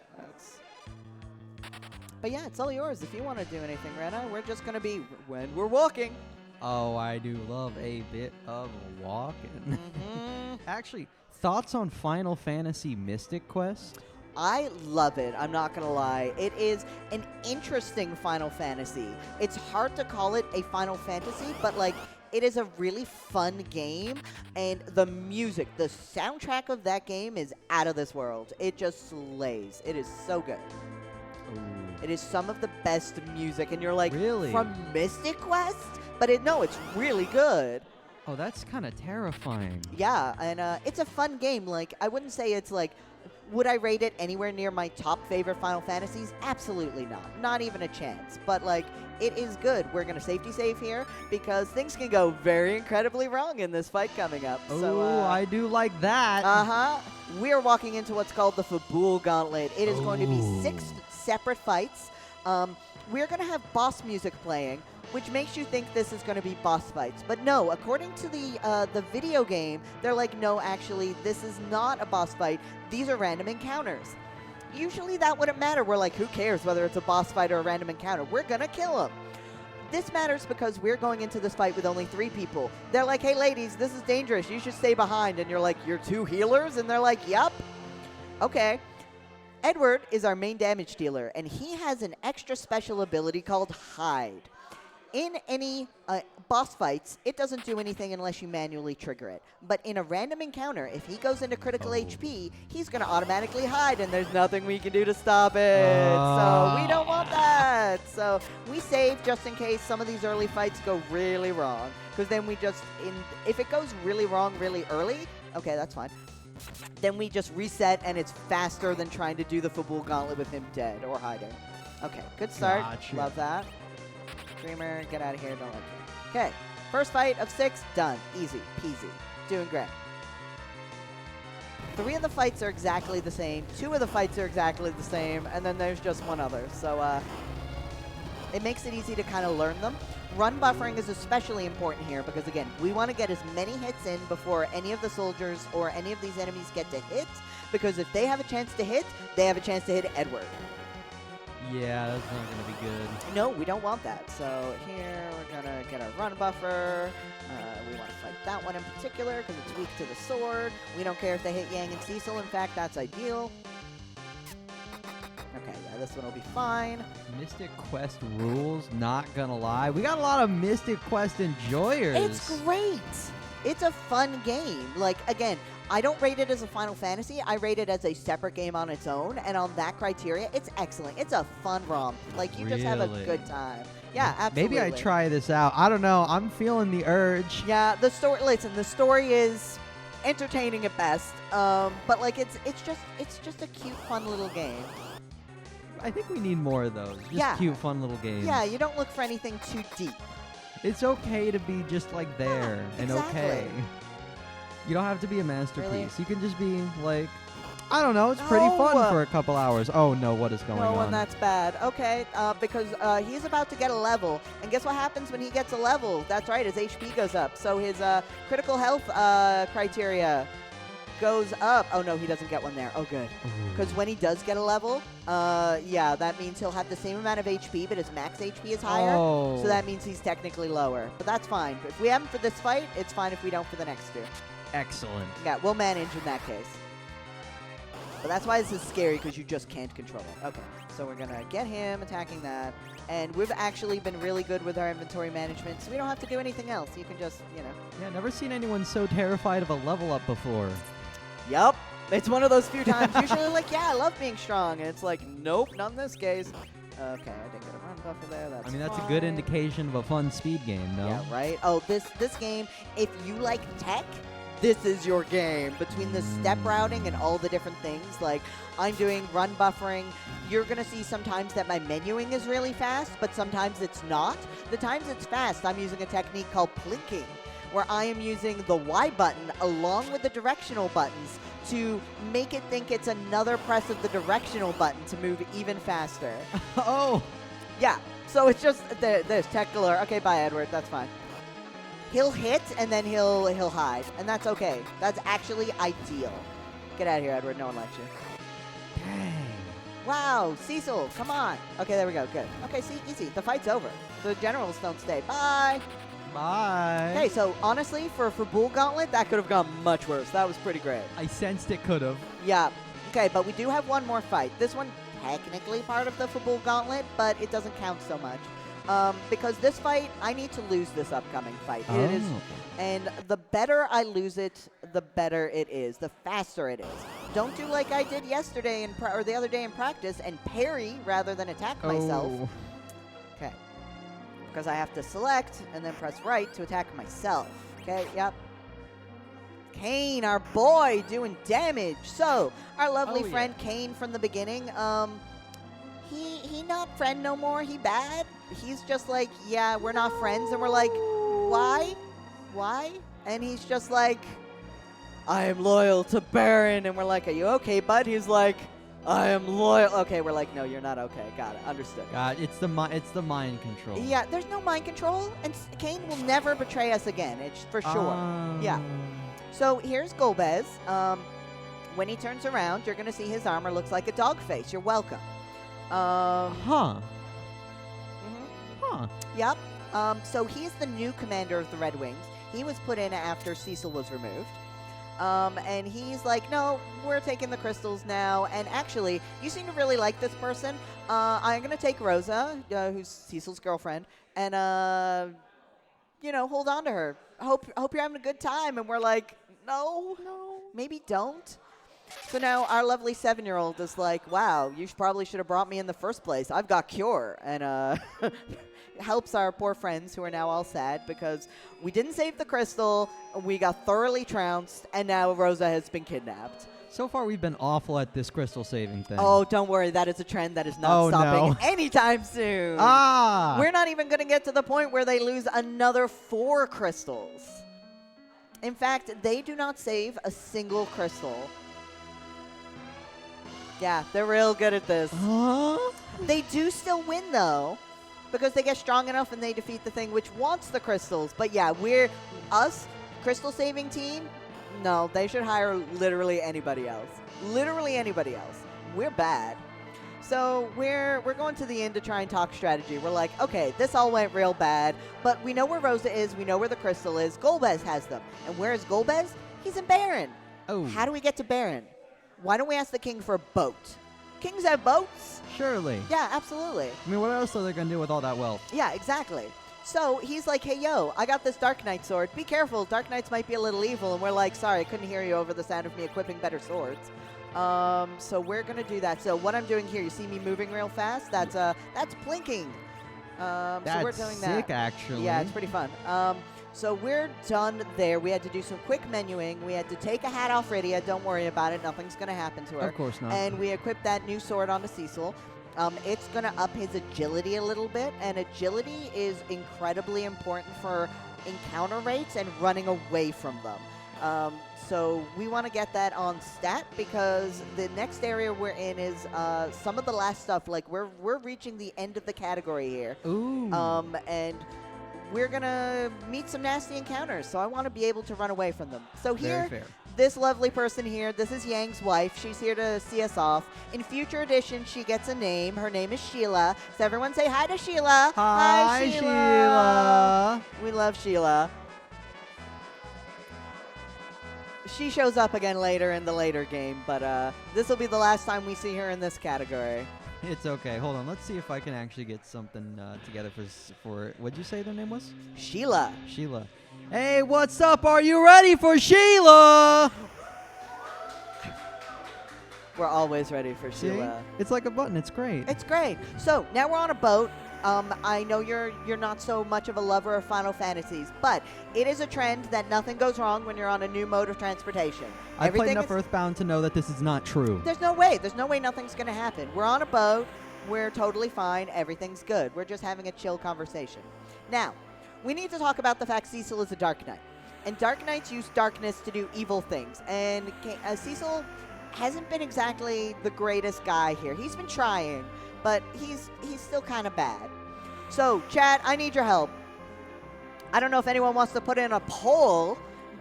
but yeah, it's all yours if you want to do anything, Rena. We're just going to be when we're walking. Oh, I do love a bit of walking. Actually, thoughts on Final Fantasy Mystic Quest? I love it. I'm not going to lie. It is an interesting Final Fantasy. It's hard to call it a Final Fantasy, but like it is a really fun game, and the music, the soundtrack of that game is out of this world. It just slays. It is so good. Ooh. It is some of the best music, and you're like, really? From Mystic Quest? But no, it's really good. Oh, that's kind of terrifying. Yeah, and it's a fun game. Like, I wouldn't say it's like, would I rate it anywhere near my top favorite Final Fantasies? Absolutely not. Not even a chance. But, like, it is good. We're going to safety save here because things can go very incredibly wrong in this fight coming up. Oh, so, I do like that. Uh-huh. We're walking into what's called the Fabul Gauntlet. It is going to be 6 separate fights. We're going to have boss music playing, which makes you think this is going to be boss fights. But no, according to the video game, they're like, no, actually, this is not a boss fight. These are random encounters. Usually that wouldn't matter. We're like, who cares whether it's a boss fight or a random encounter? We're going to kill them. This matters because we're going into this fight with only 3 people. They're like, hey, ladies, this is dangerous. You should stay behind. And you're like, you're 2 healers? And they're like, yep. Okay. Edward is our main damage dealer, and he has an extra special ability called Hide. In any boss fights, it doesn't do anything unless you manually trigger it. But in a random encounter, if he goes into critical HP, he's going to automatically hide, and there's nothing we can do to stop it. So we don't want that. So we save just in case some of these early fights go really wrong. Because then we just, if it goes really wrong really early, okay, that's fine. Then we just reset, and it's faster than trying to do the Fabul Gauntlet with him dead or hiding. Okay, good start. Gotcha. Love that. Dreamer, get out of here. Don't like you. Okay, first fight of 6, done. Easy peasy. Doing great. 3 of the fights are exactly the same. 2 of the fights are exactly the same, and then there's just one other. So it makes it easy to kind of learn them. Run buffering is especially important here because, again, we want to get as many hits in before any of the soldiers or any of these enemies get to hit, because if they have a chance to hit, they have a chance to hit Edward. Yeah, that's not going to be good. No, we don't want that. So here we're going to get our run buffer. We want to fight that one in particular because it's weak to the sword. We don't care if they hit Yang and Cecil. In fact, that's ideal. Okay, yeah, this one will be fine. Mystic Quest rules, not gonna lie. We got a lot of Mystic Quest enjoyers. It's great. It's a fun game. Like, again, I don't rate it as a Final Fantasy. I rate it as a separate game on its own. And on that criteria, it's excellent. It's a fun romp. Like, you just have a good time. Yeah, absolutely. Maybe I try this out. I don't know. I'm feeling the urge. Yeah, the story is entertaining at best. But like it's just a cute, fun little game. I think we need more of those. Just cute, fun little games. Yeah, you don't look for anything too deep. It's okay to be just like there and exactly. okay. You don't have to be a masterpiece. Really? You can just be like I don't know. It's pretty fun No. for a couple hours. Oh, no. What is going No, on? and that's bad. Okay, because he's about to get a level. And guess what happens when he gets a level? That's right, his HP goes up. So his critical health criteria goes up. Oh, no, he doesn't get one there. Oh, good. Because when he does get a level, yeah, that means he'll have the same amount of HP, but his max HP is higher. Oh. So that means he's technically lower. But that's fine. If we have him for this fight, it's fine if we don't for the next two. Excellent. Yeah, we'll manage in that case. But that's why this is scary, because you just can't control it. Okay, so we're going to get him attacking that. And we've actually been really good with our inventory management, so we don't have to do anything else. You can just, you know. Yeah, never seen anyone so terrified of a level up before. Yup. It's one of those few times. Usually like, yeah, I love being strong. And it's like, nope, not in this case. Okay, I didn't get a run buffer there. That's That's fine. a good indication of a fun speed game, though. Yeah, right? Oh, this game, if you like tech, this is your game. Between the step routing and all the different things, like I'm doing run buffering, you're going to see sometimes that my menuing is really fast, but sometimes it's not. The times it's fast, I'm using a technique called plinking, where I am using the Y button along with the directional buttons to make it think it's another press of the directional button to move even faster. Oh! Yeah, so it's just, there's tech galore. Okay, bye, Edward, that's fine. He'll hit, and then he'll hide, and that's okay. That's actually ideal. Get out of here, Edward, no one likes you. Dang. Wow, Cecil, come on. Okay, there we go, good. Okay, see, easy, the fight's over. The generals don't stay, bye! Bye. Okay, so honestly, for Bull Gauntlet, that could have gone much worse. That was pretty great. I sensed it could have. Yeah. Okay, but we do have one more fight. This one technically part of the Bull Gauntlet, but it doesn't count so much. Because this fight, I need to lose this upcoming fight. Oh. It is, and the better I lose it, the better it is, the faster it is. Don't do like I did yesterday or the other day in practice and parry rather than attack myself. Oh. Okay. Because I have to select and then press right to attack myself. Okay, yep. Kane, our boy, doing damage. So, our lovely friend Kane from the beginning, he not friend no more, he bad. He's just like, yeah, we're not friends. And we're like, why? Why? And he's just like, I am loyal to Baron. And we're like, are you okay, bud? He's like, I am loyal. Okay, we're like, no, you're not okay. Got it. Understood. It's the mind control. Yeah, there's no mind control, and Kane will never betray us again. It's for sure. Yeah. So here's Golbez. When he turns around, you're going to see his armor looks like a dog face. You're welcome. Huh. Yep. So he's the new commander of the Red Wings. He was put in after Cecil was removed. And he's like, no, we're taking the crystals now. And actually, you seem to really like this person. I'm going to take Rosa, who's Cecil's girlfriend, and, you know, hold on to her. Hope you're having a good time. And we're like, no, maybe don't. So now our lovely 7-year-old is like, wow, you probably should have brought me in the first place. I've got cure. And helps our poor friends who are now all sad because we didn't save the crystal, we got thoroughly trounced, and now Rosa has been kidnapped. So far, we've been awful at this crystal saving thing. Oh, don't worry. That is a trend that is not stopping anytime soon. We're not even going to get to the point where they lose another 4 crystals. In fact, they do not save a single crystal. Yeah, they're real good at this. Huh? They do still win, though, because they get strong enough and they defeat the thing which wants the crystals. But yeah, us, crystal saving team, no, they should hire literally anybody else. Literally anybody else. We're bad. So we're going to the end to try and talk strategy. We're like, okay, this all went real bad, but we know where Rosa is, we know where the crystal is. Golbez has them. And where is Golbez? He's in Baron. Oh. How do we get to Baron? Why don't we ask the king for a boat? Kings have boats? Surely. Yeah, absolutely. I mean, what else are they going to do with all that wealth? Yeah, exactly. So he's like, hey, yo, I got this Dark Knight sword. Be careful. Dark Knights might be a little evil. And we're like, sorry, I couldn't hear you over the sound of me equipping better swords. So we're going to do that. So what I'm doing here, you see me moving real fast? That's plinking. So we're doing sick, that. actually. Yeah, it's pretty fun. So we're done there. We had to do some quick menuing. We had to take a hat off Rydia. Don't worry about it. Nothing's going to happen to her. Of course not. And we equipped that new sword onto Cecil. It's going to up his agility a little bit, and agility is incredibly important for encounter rates and running away from them. So we want to get that on stat because the next area we're in is some of the last stuff. Like we're reaching the end of the category here. Ooh. And we're gonna meet some nasty encounters. So I want to be able to run away from them. So here, Very fair. this lovely person here, this is Yang's wife. She's here to see us off. In future editions, she gets a name. Her name is Sheila. So everyone say hi to Sheila. Hi, Sheila. We love Sheila. She shows up again later in the later game, but this will be the last time we see her in this category. It's okay. Hold on. Let's see if I can actually get something together for what'd you say their name was? Sheila. Sheila. Hey, what's up? Are you ready for Sheila? We're always ready for See? Sheila. It's like a button. It's great. It's great. So now we're on a boat. I know you're not so much of a lover of Final Fantasies, but it is a trend that nothing goes wrong when you're on a new mode of transportation. I've played enough Earthbound to know that this is not true. There's no way. There's no way nothing's going to happen. We're on a boat. We're totally fine. Everything's good. We're just having a chill conversation. Now, we need to talk about the fact Cecil is a Dark Knight. And Dark Knights use darkness to do evil things. And Cecil hasn't been exactly the greatest guy here. He's been trying, but he's still kind of bad. So, chat, I need your help. I don't know if anyone wants to put in a poll,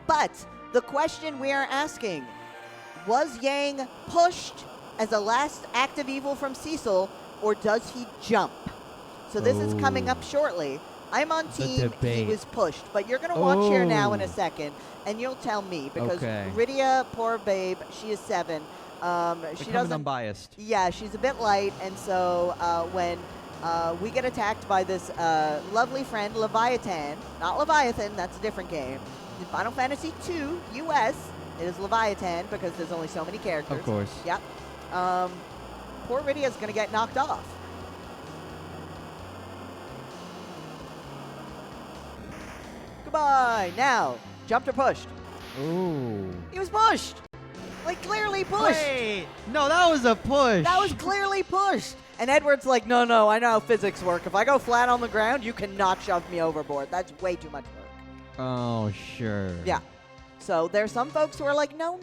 but the question we are asking, was Yang pushed as a last act of evil from Cecil, or does he jump? So this is coming up shortly. I'm on team he was pushed, but you're going to watch here now in a second, and you'll tell me, because Rydia, poor babe, she is 7. She doesn't unbiased. Yeah, she's a bit light, and so when we get attacked by this lovely friend, Leviathan, not Leviathan, that's a different game. In Final Fantasy II US, it is Leviathan because there's only so many characters. Of course. Yep. Poor Rydia's going to get knocked off. Goodbye. Now, jumped or pushed? Ooh. He was pushed. Like, clearly pushed. Wait. No, that was a push. That was clearly pushed. And Edward's like, no, I know how physics work. If I go flat on the ground, you cannot shove me overboard. That's way too much work. Oh, sure. Yeah. So there's some folks who are like, no.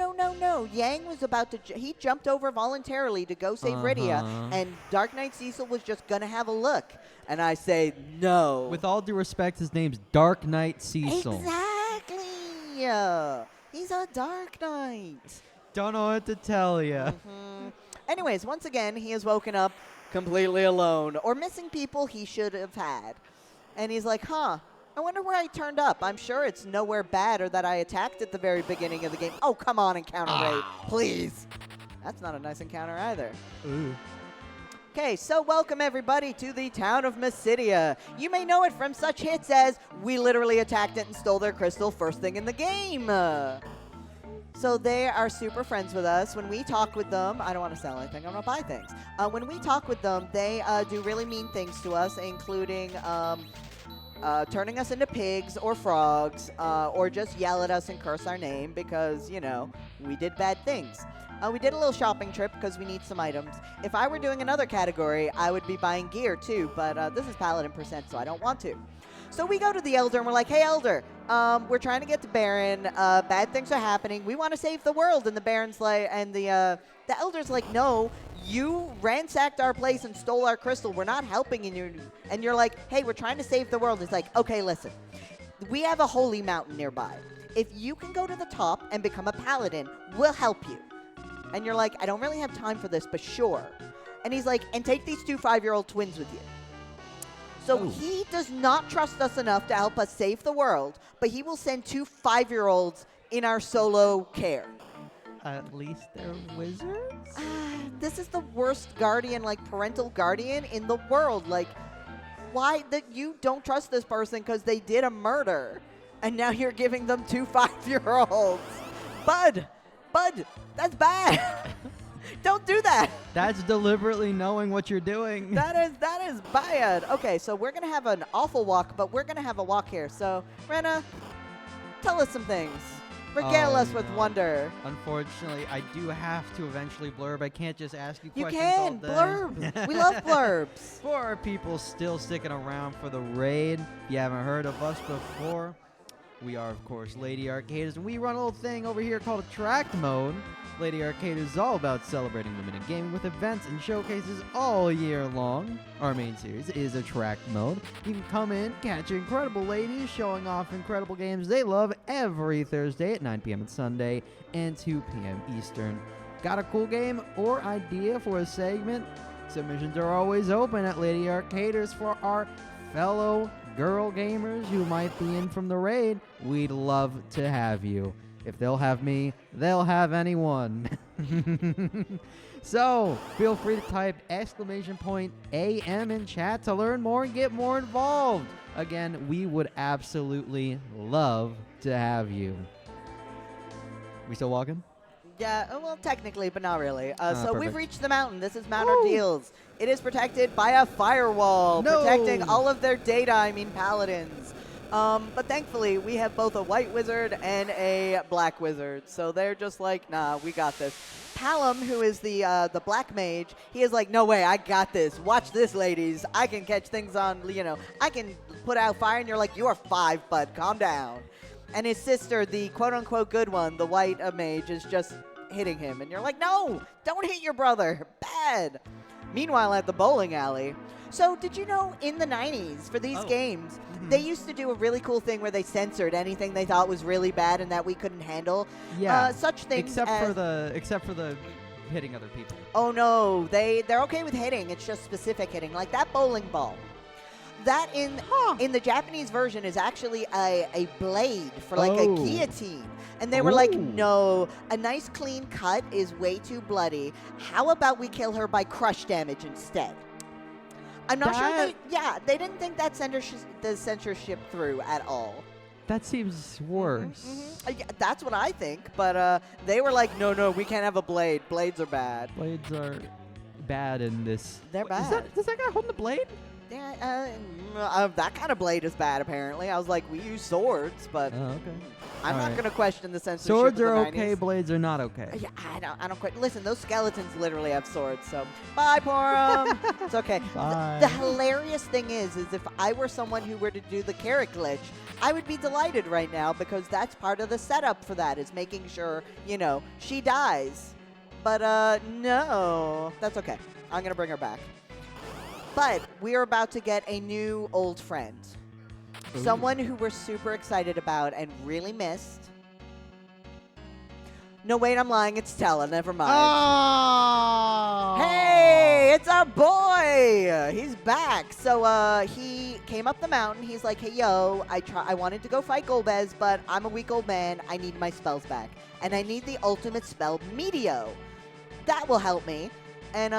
Yang was about to, he jumped over voluntarily to go save Rydia, and Dark Knight Cecil was just going to have a look. And I say, no. With all due respect, his name's Dark Knight Cecil. Exactly. He's a Dark Knight. Don't know what to tell you. Anyways, once again, he has woken up completely alone, or missing people he should have had. And he's like, I wonder where I turned up. I'm sure it's nowhere bad or that I attacked at the very beginning of the game. Oh, come on, encounter rate, please. That's not a nice encounter either. Ooh. Okay, so welcome everybody to the town of Mysidia. You may know it from such hits as we literally attacked it and stole their crystal first thing in the game. So they are super friends with us. When we talk with them, I don't want to sell anything, I want to buy things. When we talk with them, they do really mean things to us, including turning us into pigs or frogs, or just yell at us and curse our name because, you know, we did bad things. We did a little shopping trip because we need some items. If I were doing another category, I would be buying gear too, but this is Paladin %, so I don't want to. So we go to the Elder and we're like, hey, Elder, we're trying to get to Baron. Bad things are happening. We want to save the world. And the Baron's like, and the Elder's like, no, you ransacked our place and stole our crystal. We're not helping you. And you're like, hey, we're trying to save the world. He's like, okay, listen, we have a holy mountain nearby. If you can go to the top and become a Paladin, we'll help you. And you're like, I don't really have time for this, but sure. And he's like, and take these 2 5-year-old twins with you. So he does not trust us enough to help us save the world, but he will send 2 5-year-olds in our solo care. At least they're wizards? This is the worst guardian, like parental guardian in the world. Like, why that you don't trust this person because they did a murder, and now you're giving them 2 5-year-olds. Bud, that's bad. Don't do that. That's deliberately knowing what you're doing. That is bad. Okay, so we're going to have an awful walk, but we're going to have a walk here. So, Rena, tell us some things. Regale us with wonder. Unfortunately, I do have to eventually blurb. I can't just ask you You questions can. all day. Blurb. We love blurbs. For our people still sticking around for the raid, if you haven't heard of us before, We are, of course, Lady Arcaders, and we run a little thing over here called Attract Mode. Lady Arcaders is all about celebrating women in gaming with events and showcases all year long. Our main series is Attract Mode. You can come in, catch incredible ladies showing off incredible games they love every Thursday at 9 p.m. and Sunday and 2 p.m. Eastern. Got a cool game or idea for a segment? Submissions are always open at Lady Arcaders for our fellow girl gamers who might be in from the raid. We'd love to have you. If they'll have me, they'll have anyone. So, feel free to type !AM in chat to learn more and get more involved. Again, we would absolutely love to have you. We still walking? Yeah, well, technically, but not really. So we've Perfect. reached the mountain. This is Mount Ordeals. It is protected by a firewall, protecting all of their data, paladins. But thankfully, we have both a white wizard and a black wizard. So they're just like, nah, we got this. Palom, who is the black mage, he is like, no way, I got this. Watch this, ladies. I can catch things on, I can put out fire. And you're like, you are 5, bud. Calm down. And his sister, the quote-unquote good one, the white mage, is just hitting him. And you're like, no, don't hit your brother. Bad. Meanwhile, at the bowling alley. So did you know in the 90s, for these games, they used to do a really cool thing where they censored anything they thought was really bad and that we couldn't handle? Yeah. Such things except as... for the hitting other people. Oh, no. They're okay with hitting. It's just specific hitting. Like that bowling ball. That in the Japanese version is actually a blade for like a guillotine. And they were like, no, a nice clean cut is way too bloody. How about we kill her by crush damage instead? I'm not sure they didn't think that the censorship through at all. That seems worse. Yeah, that's what I think. But they were like, no, we can't have a blade. Blades are bad. Blades are bad in this. They're bad. Is that guy holding the blade? Yeah, that kind of blade is bad, apparently. I was like, we use swords, but I'm not going to question the censorship. Swords of the are 90s. okay, blades are not okay. Yeah, I don't quite. Listen, those skeletons literally have swords, so bye, Porum. It's okay. Bye. The hilarious thing is if I were someone who were to do the carrot glitch, I would be delighted right now because that's part of the setup for that is making sure, she dies. But no, that's okay. I'm going to bring her back. But we are about to get a new old friend. Ooh. Someone who we're super excited about and really missed. No, wait, I'm lying. It's Tella. Never mind. Oh! Hey, it's our boy. He's back. So he came up the mountain. He's like, hey, yo, I wanted to go fight Golbez, but I'm a weak old man. I need my spells back. And I need the ultimate spell, Meteo. That will help me. And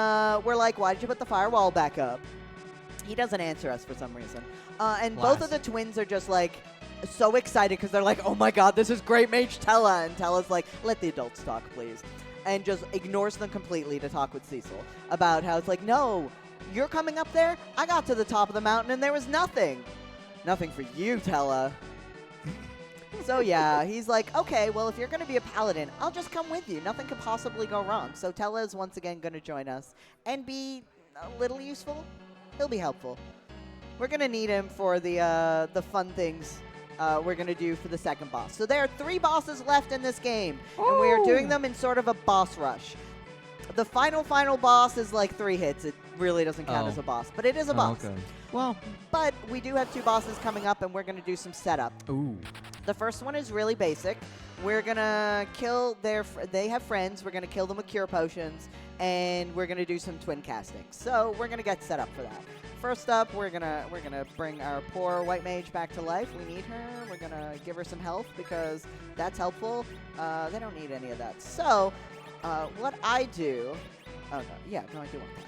we're like, why did you put the firewall back up? He doesn't answer us for some reason. And both of the twins are just like so excited because they're like, oh my god, this is great Mage Tella. And Tella's like, let the adults talk, please. And just ignores them completely to talk with Cecil about how it's like, no, you're coming up there? I got to the top of the mountain and there was nothing. Nothing for you, Tella. So yeah, he's like, okay, well, if you're going to be a paladin, I'll just come with you. Nothing could possibly go wrong. So Tella is once again going to join us and be a little useful. He'll be helpful. We're going to need him for the fun things we're going to do for the second boss. So there are 3 bosses left in this game, and we are doing them in sort of a boss rush. The final boss is like 3 hits. It really doesn't count as a boss, but it is a boss. Okay. Well, but we do have 2 bosses coming up, and we're going to do some setup. Ooh. The first one is really basic. We're going to kill they have friends. We're going to kill them with cure potions, and we're going to do some twin casting. So we're going to get set up for that. First up, we're gonna bring our poor white mage back to life. We need her. We're gonna give her some health because that's helpful. They don't need any of that. So what I do, I do want that.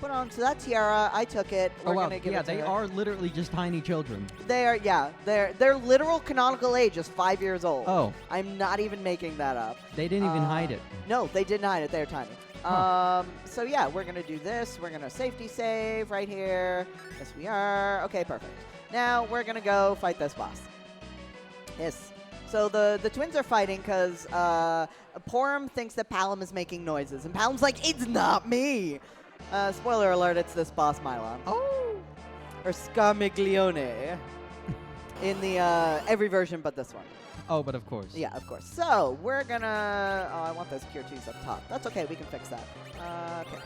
Put on, so that tiara, I took it. We're gonna give it to they her. are literally just tiny children. They are, their literal canonical age is 5 years old. Oh. I'm not even making that up. They didn't even hide it. No, they didn't hide it. They're tiny. Huh. So yeah, we're gonna do this. We're gonna safety save right here. Yes, we are. Okay, perfect. Now we're gonna go fight this boss. Yes. So the twins are fighting because Porum thinks that Palom is making noises, and Palom's like, it's not me. Spoiler alert, it's this boss, Mylon. Oh. Or Scarmiglione. in the every version but this one. Oh, but of course. Yeah, of course. So we're gonna. Oh, I want those cure 2s up top. That's okay. We can fix that. Okay.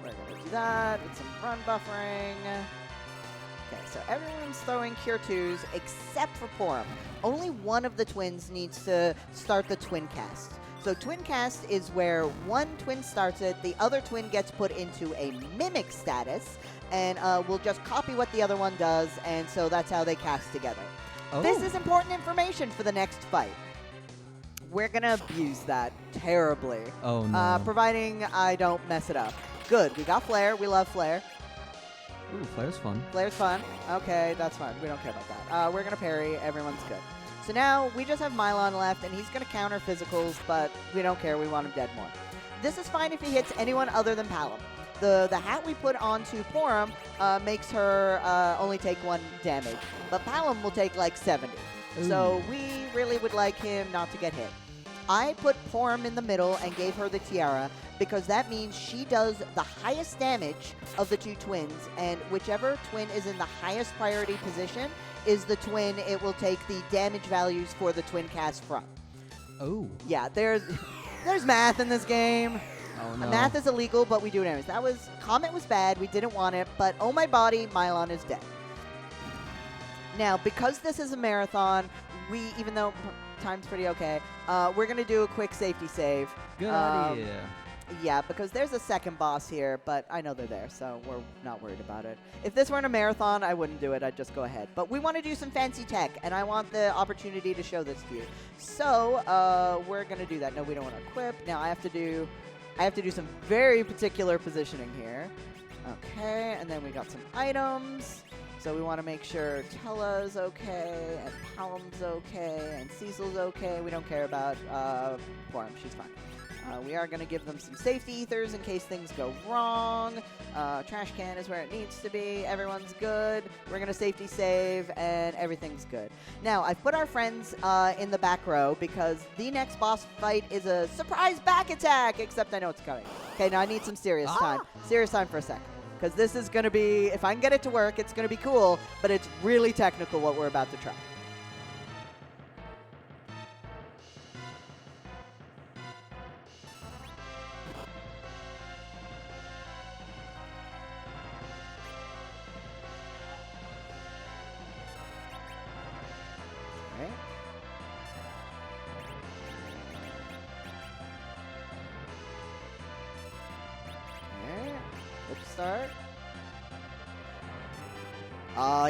We're gonna do that with some run buffering. Okay, so everyone's throwing cure 2s except for Porum. Only one of the twins needs to start the twin cast. So twin cast is where one twin starts it, the other twin gets put into a mimic status, and we'll just copy what the other one does, and so that's how they cast together. Oh. This is important information for the next fight. We're going to abuse that terribly. Oh, no. Providing I don't mess it up. Good. We got Flare. We love Flare. Ooh, Flare's fun. Flare's fun. Okay, that's fun. We don't care about that. We're going to parry. Everyone's good. So now we just have Mylon left, and he's going to counter physicals, but we don't care. We want him dead more. This is fine if he hits anyone other than Palom. The hat we put onto Porum makes her only take 1 damage, but Palom will take like 70. Ooh. So we really would like him not to get hit. I put Porum in the middle and gave her the tiara because that means she does the highest damage of the 2 twins, and whichever twin is in the highest priority position is the twin it will take the damage values for the twin cast from. Oh. Yeah, there's math in this game. Oh, no. Math is illegal, but we do it anyways. Comet was bad. We didn't want it, but oh my body, Mylon is dead. Now, because this is a marathon, even though time's pretty okay, we're going to do a quick safety save. Good idea. Yeah, because there's a second boss here, but I know they're there, so we're not worried about it. If this weren't a marathon, I wouldn't do it. I'd just go ahead. But we want to do some fancy tech, and I want the opportunity to show this to you. So we're going to do that. No, we don't want to equip. Now I have to do some very particular positioning here. Okay, and then we got some items. So we want to make sure Tella's okay, and Palom's okay, and Cecil's okay. We don't care about Porum. She's fine. We are going to give them some safety ethers in case things go wrong. Trash can is where it needs to be. Everyone's good. We're going to safety save, and everything's good. Now, I've put our friends in the back row because the next boss fight is a surprise back attack, except I know it's coming. Okay, now I need some serious time. Serious time for a second. Because this is going to be, if I can get it to work, it's going to be cool, but it's really technical what we're about to try. Start.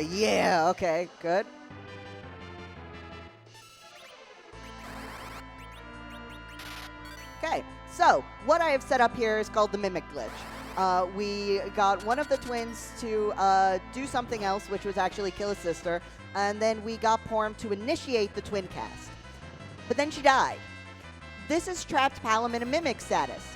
Yeah, okay, good. Okay, so what I have set up here is called the Mimic Glitch. We got one of the twins to do something else, which was actually kill his sister, and then we got Porum to initiate the twin cast. But then she died. This has trapped Palom in a Mimic status.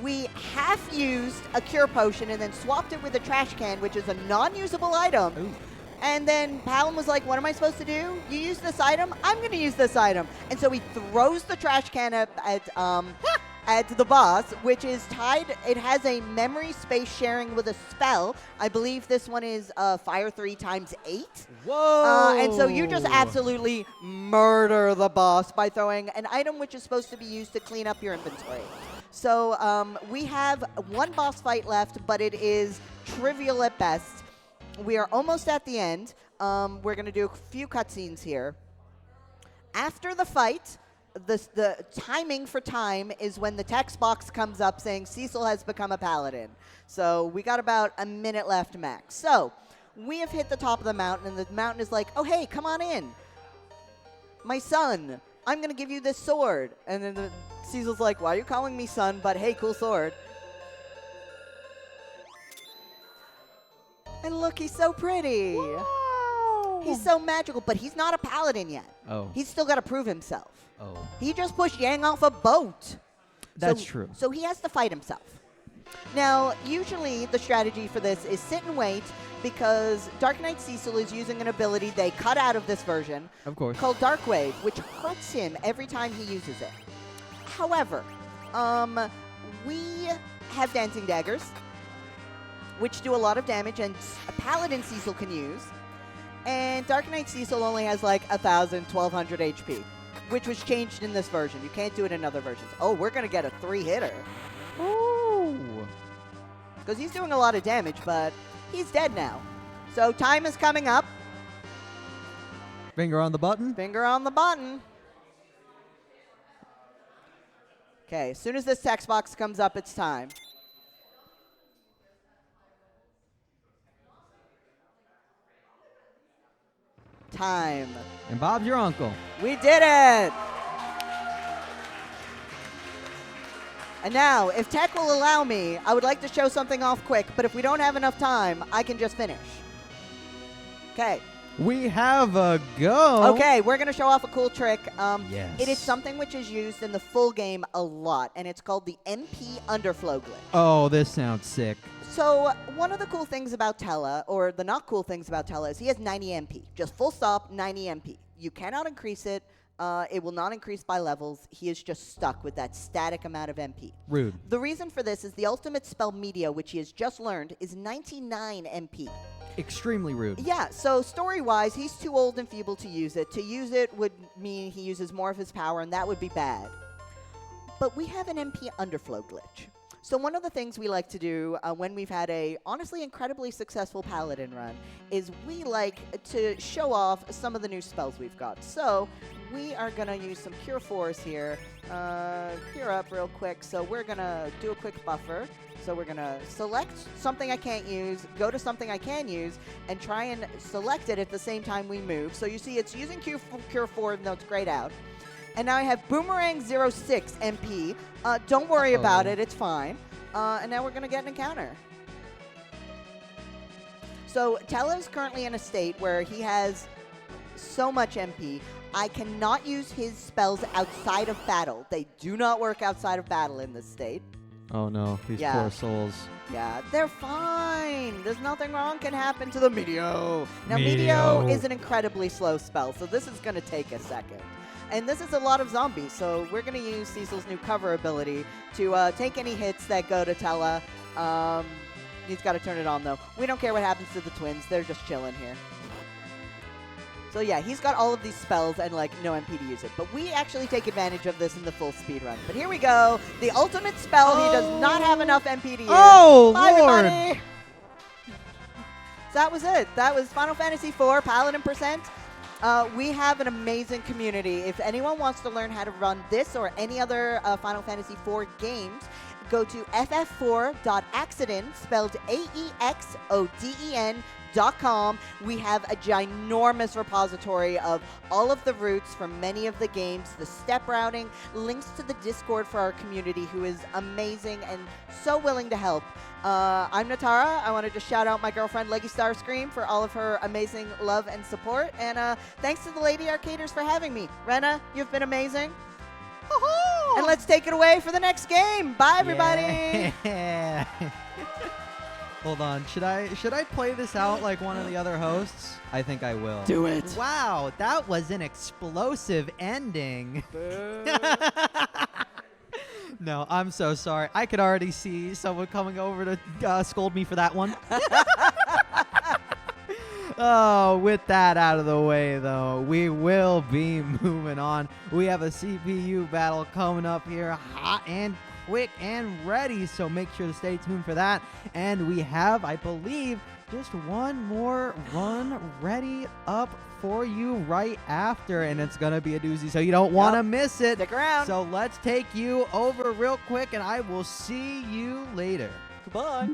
We half used a cure potion and then swapped it with a trash can, which is a non-usable item. Ooh. And then Palom was like, what am I supposed to do? You use this item? I'm going to use this item. And so he throws the trash can at the boss, which is tied. It has a memory space sharing with a spell. I believe this one is Fire 3 × 8. Whoa! And so you just absolutely murder the boss by throwing an item which is supposed to be used to clean up your inventory. So we have one boss fight left, but it is trivial at best. We are almost at the end. We're going to do a few cutscenes here. After the fight, the timing for time is when the text box comes up saying Cecil has become a paladin. So we got about a minute left max. So we have hit the top of the mountain, and the mountain is like, oh, hey, come on in. My son, I'm going to give you this sword. And then Cecil's like, why are you calling me son, but hey, cool sword. And look, he's so pretty. Whoa. He's so magical, but he's not a paladin yet. Oh. He's still got to prove himself. Oh. He just pushed Yang off a boat. That's true. So he has to fight himself. Now, usually the strategy for this is sit and wait, because Dark Knight Cecil is using an ability they cut out of this version. Of course. Called Dark Wave, which hurts him every time he uses it. However, we have Dancing Daggers, which do a lot of damage, and a Paladin Cecil can use. And Dark Knight Cecil only has like 1,000, 1,200 HP, which was changed in this version. You can't do it in other versions. Oh, we're going to get a 3-hitter. Ooh. Because he's doing a lot of damage, but he's dead now. So time is coming up. Finger on the button. Finger on the button. Okay, as soon as this text box comes up, it's time. Time. And Bob's your uncle. We did it! And now, if tech will allow me, I would like to show something off quick, but if we don't have enough time, I can just finish. Okay. We have a go. Okay, we're going to show off a cool trick. Yes. It is something which is used in the full game a lot, and it's called the MP underflow glitch. Oh, this sounds sick. So one of the cool things about Tella, or the not cool things about Tella, is he has 90 MP. Just full stop, 90 MP. You cannot increase it. It will not increase by levels. He is just stuck with that static amount of MP. Rude. The reason for this is the ultimate spell Media, which he has just learned, is 99 MP. Extremely rude. Yeah, so story-wise, he's too old and feeble to use it. To use it would mean he uses more of his power, and that would be bad. But we have an MP underflow glitch. So one of the things we like to do when we've had a honestly incredibly successful Paladin run is we like to show off some of the new spells we've got. So we are going to use some Cure 4s here. Cure up real quick. So we're going to do a quick buffer. So we're going to select something I can't use, go to something I can use, and try and select it at the same time we move. So you see it's using Cure 4, even though it's grayed out. And now I have Boomerang 06 MP. Don't worry about it. It's fine. And now we're going to get an encounter. So Tella is currently in a state where he has so much MP. I cannot use his spells outside of battle. They do not work outside of battle in this state. Oh, no. These poor souls. Yeah, they're fine. There's nothing wrong can happen to the Medio. Now, Medio Medio is an incredibly slow spell, so this is going to take a second. And this is a lot of zombies, so we're going to use Cecil's new cover ability to take any hits that go to Tella. He's got to turn it on, though. We don't care what happens to the twins. They're just chilling here. So, yeah, he's got all of these spells and, like, no MP to use it. But we actually take advantage of this in the full speed run. But here we go. The ultimate spell. He does not have enough MP to use. Oh, Bye, Lord. everybody. So that was it. That was Final Fantasy IV Paladin Percent. We have an amazing community. If anyone wants to learn how to run this or any other Final Fantasy IV games, go to ff4.accident, spelled AEXODEN.com. We have a ginormous repository of all of the routes from many of the games, the step routing, links to the Discord for our community, who is amazing and so willing to help. I'm Netara. I wanted to shout out my girlfriend Leggy Starscream for all of her amazing love and support. And thanks to the Lady Arcaders for having me. Rena, you've been amazing. And let's take it away for the next game. Bye, everybody. Yeah. Hold on. Should I play this out like one of the other hosts? I think I will. Do it. Wow, that was an explosive ending. No, I'm so sorry. I could already see someone coming over to scold me for that one. Oh, with that out of the way, though, we will be moving on. We have a CPU battle coming up here, hot and quick and ready, so make sure to stay tuned for that. And we have, I believe, just one more run ready up for you right after, and it's going to be a doozy, so you don't want to miss it. Stick around. So let's take you over real quick, and I will see you later. Goodbye.